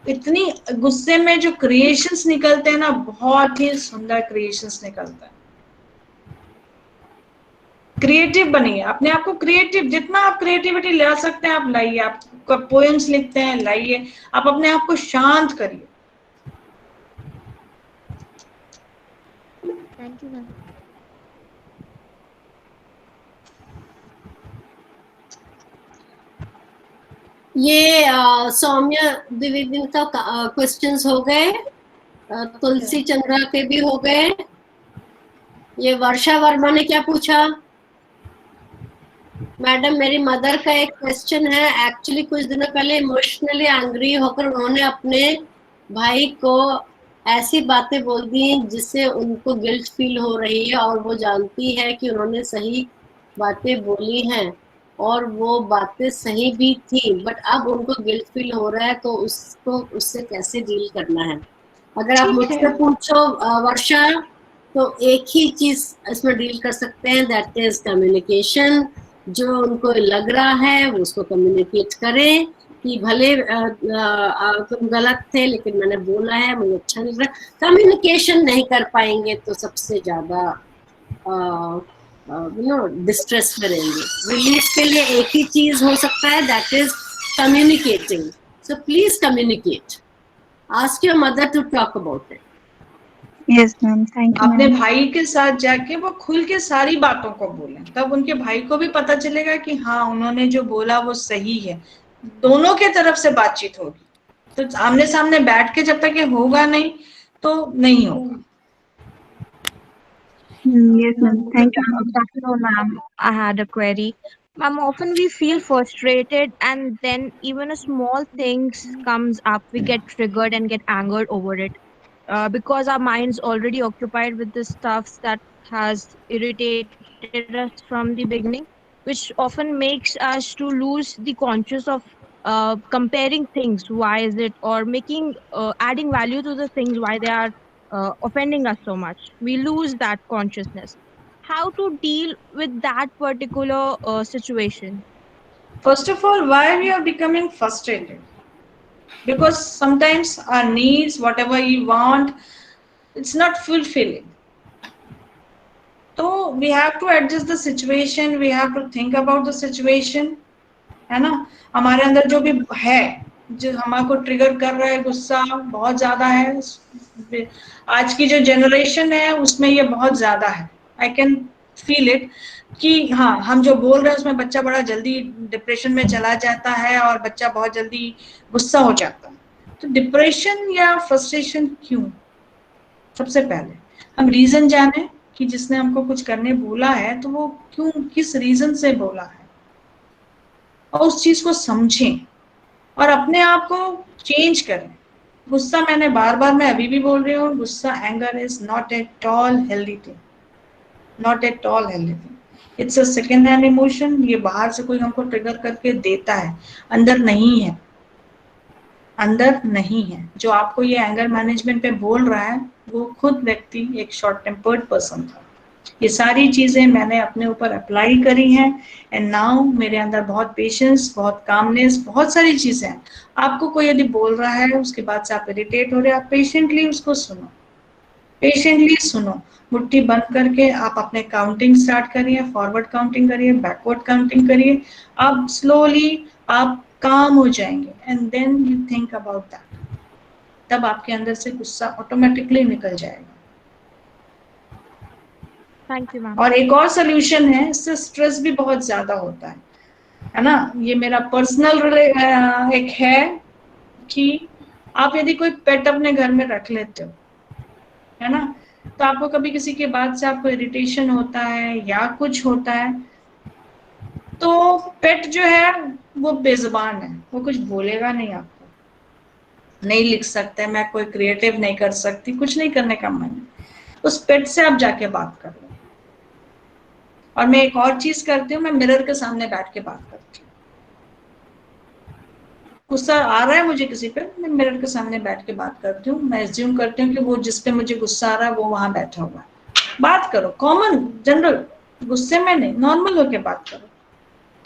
इतनी गुस्से में जो क्रिएशंस निकलते हैं ना, बहुत ही सुंदर क्रिएशंस निकलते हैं। क्रिएटिव बनिए, अपने आप को क्रिएटिव, जितना आप क्रिएटिविटी ला सकते हैं आप लाइए। आप पोएम्स लिखते हैं लाइए, आप अपने आप को शांत करिए। Thank you ma'am. ये सौम्य द्विवेदी का क्वेश्चंस हो गए, तुलसी चंद्रा के भी हो गए। ये वर्षा वर्मा ने क्या पूछा, मैडम मेरी मदर का एक क्वेश्चन है। एक्चुअली कुछ दिनों पहले इमोशनली एंग्री होकर उन्होंने अपने भाई को ऐसी बातें बोल दी जिससे उनको गिल्ट फील हो रही है, और वो जानती है कि उन्होंने सही बातें बोली हैं और वो बातें सही भी थी, बट अब उनको गिल्ट फील हो रहा है, तो उसको उससे कैसे डील करना है? अगर आप ठीक है। मुझसे पूछो वर्षा, तो एक ही चीज इसमें डील कर सकते हैं, दैट इज कम्युनिकेशन। जो उनको लग रहा है वो उसको कम्युनिकेट करें कि भले तुम गलत थे लेकिन मैंने बोला है, मुझे अच्छा नहीं लगा। कम्युनिकेशन नहीं कर पाएंगे तो सबसे ज्यादा डिस्ट्रेस में रहेंगे। रिलीफ के लिए एक ही चीज हो सकता है, that is communicating. So please communicate, ask your mother to talk about it. Yes ma'am, thank you अपने मैम। भाई के साथ जाके वो खुल के सारी बातों को बोलें, तब उनके भाई को भी पता चलेगा कि हाँ उन्होंने जो बोला वो सही है। दोनों के तरफ से बातचीत होगी, तो आमने सामने बैठ के जब तक ये होगा नहीं तो नहीं होगा। Yes, ma'am. Thank you. Dr. O, ma'am, I had a query. Ma'am, often we feel frustrated and then even a small things comes up, we get triggered and get angered over it. Because our mind's already occupied with the stuff that has irritated us from the beginning, which often makes us to lose the conscious of comparing things. Why is it? Or making adding value to the things why they are offending us so much. We lose that consciousness. How to deal with that particular situation? First of all, why we are becoming frustrated? Because sometimes our needs, whatever you want, it's not fulfilling. So we have to adjust the situation, we have to think about the situation, है ना। हमारे अंदर जो भी है, जो हमारे trigger कर रहा है, गुस्सा बहुत ज्यादा है। आज की जो जनरेशन है उसमें ये बहुत ज्यादा है। आई कैन फील इट कि हाँ, हम जो बोल रहे हैं उसमें बच्चा बड़ा जल्दी डिप्रेशन में चला जाता है और बच्चा बहुत जल्दी गुस्सा हो जाता है। तो डिप्रेशन या फ्रस्ट्रेशन क्यों? सबसे पहले हम रीजन जाने कि जिसने हमको कुछ करने बोला है तो वो क्यों, किस रीजन से बोला है, और उस चीज को समझें और अपने आप को चेंज करें। गुस्सा, मैंने बार बार, मैं अभी भी बोल रही हूँ, गुस्सा, anger is not at all healthy thing, not at all healthy thing. It's a second hand emotion. ये बाहर से कोई हमको ट्रिगर करके देता है, अंदर नहीं है, अंदर नहीं है। जो आपको ये एंगर मैनेजमेंट पे बोल रहा है वो खुद व्यक्ति एक शॉर्ट टेम्पर्ड पर्सन था। ये सारी चीजें मैंने अपने ऊपर अप्लाई करी हैं एंड नाउ मेरे अंदर बहुत पेशेंस, बहुत कामनेस, बहुत सारी चीजें हैं। आपको कोई यदि बोल रहा है उसके बाद से आप इरिटेट हो रहे हैं, आप पेशेंटली उसको सुनो, पेशेंटली सुनो, मुट्ठी बंद करके आप अपने काउंटिंग स्टार्ट करिए, फॉरवर्ड काउंटिंग करिए, बैकवर्ड काउंटिंग करिए। आप स्लोली आप काम हो जाएंगे and then you think about that. तब आपके अंदर से गुस्सा ऑटोमेटिकली निकल जाएगा। Thank you, ma'am. और एक और सोल्यूशन है, इससे स्ट्रेस भी बहुत ज्यादा होता है ना। ये मेरा पर्सनल एक है कि आप यदि कोई पेट अपने घर में रख लेते हो, है ना, तो आपको कभी किसी के बात से आपको इरिटेशन होता है या कुछ होता है, तो पेट जो है वो बेजुबान है, वो कुछ बोलेगा नहीं, आपको नहीं लिख सकते, मैं कोई क्रिएटिव नहीं कर सकती, कुछ नहीं करने का मन है, उस पेट से आप जाके बात कर लो। और मैं एक और चीज करती हूँ, मैं मिरर के सामने बैठ के बात करती हूँ। गुस्सा आ रहा है मुझे किसी पे, मैं मिरर के सामने बैठ के बात करती हूँ। मैं एज्यूम करती हूँ कि वो जिस पे मुझे गुस्सा आ रहा है वो वहां बैठा हुआ है। बात करो, कॉमन जनरल, गुस्से में नहीं, नॉर्मल होके बात करो,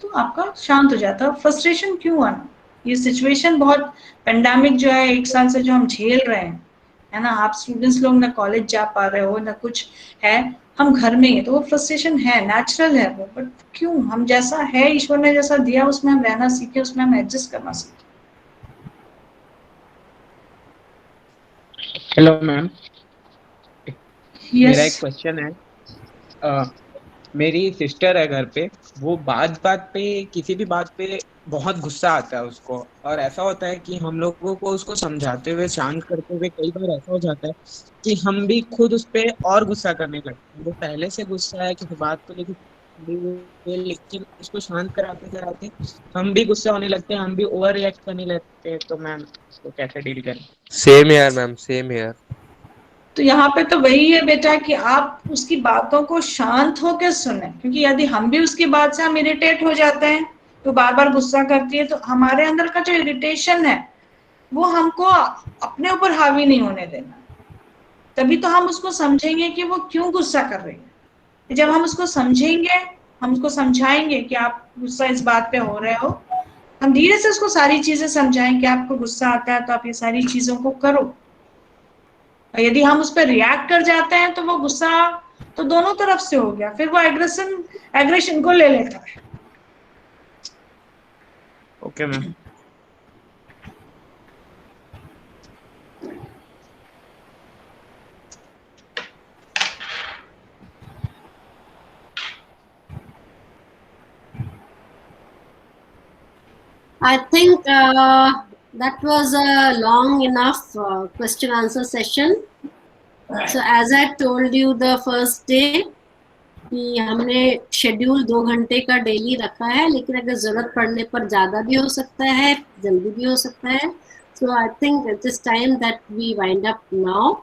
तो आपका शांत हो जाता है। फ्रस्ट्रेशन क्यों आना? ये सिचुएशन बहुत, पेंडेमिक जो है 1 साल से जो हम झेल रहे हैं, है ना, आप स्टूडेंट्स लोग ना कॉलेज जा पा रहे हो ना कुछ है, हम घर में ही है, तो वो फ्रस्ट्रेशन है, नेचुरल है वो। बट क्यों? हम जैसा है, ईश्वर ने जैसा दिया उसमें हम रहना सीखे, उसमें हम एडजस्ट करना सीखे। हेलो मैम, मेरा एक यस, क्वेश्चन है। मेरी सिस्टर है घर पे, वो बात बात पे, किसी भी बात पे बहुत गुस्सा आता है उसको, और ऐसा होता है कि हम लोगों को उसको समझाते हुए, शांत करते हुए कई बार ऐसा हो जाता है कि हम भी खुद उस पे और गुस्सा करने लगते हैं। वो पहले से गुस्सा है किसी बात को लेकर, लेकिन उसको शांत कराते कराते हम भी गुस्सा होने लगते हैं, हम भी ओवर रिएक्ट करने लगते हैं, तो मैम उसको कैसे डील करें? सेम यार मैम, सेम यार। तो यहाँ पे तो वही है बेटा कि आप उसकी बातों को शांत होकर सुने, क्योंकि यदि हम भी उसकी बात से हम इरिटेट हो जाते हैं, तो बार बार गुस्सा करती है, तो हमारे अंदर का जो इरिटेशन है वो हमको अपने ऊपर हावी नहीं होने देना। तभी तो हम उसको समझेंगे कि वो क्यों गुस्सा कर रही है। जब हम उसको समझेंगे, हम उसको समझाएंगे कि आप गुस्सा इस बात पे हो रहे हो, हम धीरे से उसको सारी चीजें समझाएं कि आपको गुस्सा आता है तो आप ये सारी चीजों को करो। और यदि हम उस पर रिएक्ट कर जाते हैं तो वो गुस्सा तो दोनों तरफ से हो गया, फिर वो एग्रेशन को ले लेता है। Okay ma'am. I think that was a long enough question answer session. So as I told you the first day कि हमने शेड्यूल 2 घंटे का डेली रखा है, लेकिन अगर जरूरत पड़ने पर ज्यादा भी हो सकता है, जल्दी भी हो सकता है. So I think it is time that we wind up now.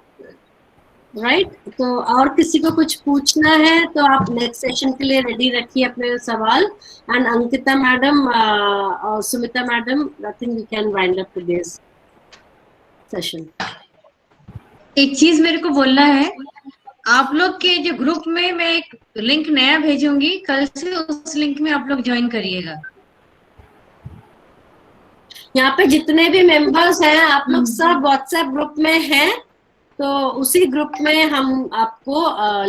Right तो और किसी को कुछ पूछना है तो आप नेक्स्ट सेशन के लिए रेडी रखिए अपने सवाल. एंड अंकिता मैडम और Sumita madam, I think we can wind up today's session. एक चीज मेरे को बोलना है, आप लोग के जो ग्रुप में मैं एक लिंक नया भेजूंगी, कल से उस लिंक में आप लोग ज्वाइन करिएगा. यहाँ पे जितने भी मेंबर्स हैं आप लोग सब व्हाट्सएप ग्रुप में हैं, तो उसी ग्रुप में हम आपको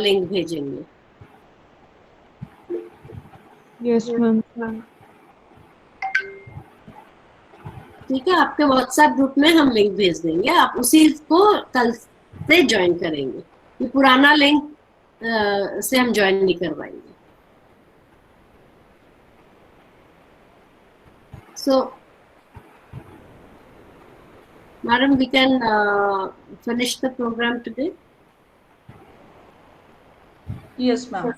लिंक भेजेंगे. Yes ma'am. ठीक है, आपके व्हाट्सएप ग्रुप में हम लिंक भेज देंगे, आप उसी को कल से ज्वाइन करेंगे. ये पुराना लिंक से हम ज्वाइन नहीं करवाएंगे. सो Madam, we can finish the program today. Yes, ma'am.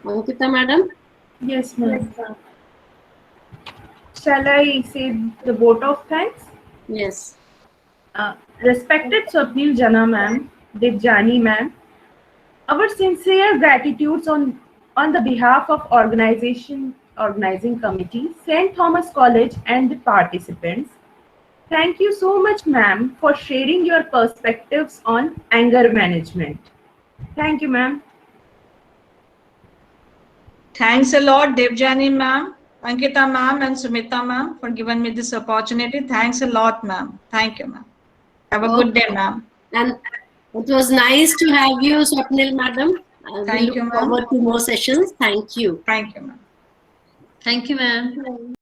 Ankita, madam. Yes, ma'am. Shall I say the vote of thanks? Yes. Respected Swapnil Jana ma'am, Devjani ma'am, our sincere gratitudes on the behalf of organizing committee, St. Thomas College and the participants. Thank you so much, ma'am, for sharing your perspectives on anger management. Thank you, ma'am. Thanks a lot, Devjani ma'am, Ankita ma'am, and Sumita ma'am for giving me this opportunity. Thanks a lot, ma'am. Thank you, ma'am. Have a good day, ma'am. And it was nice to have you, Swapnil madam. Thank you, ma'am. ma'am. Forward to more sessions. Thank you. Thank you, ma'am. Thank you, ma'am.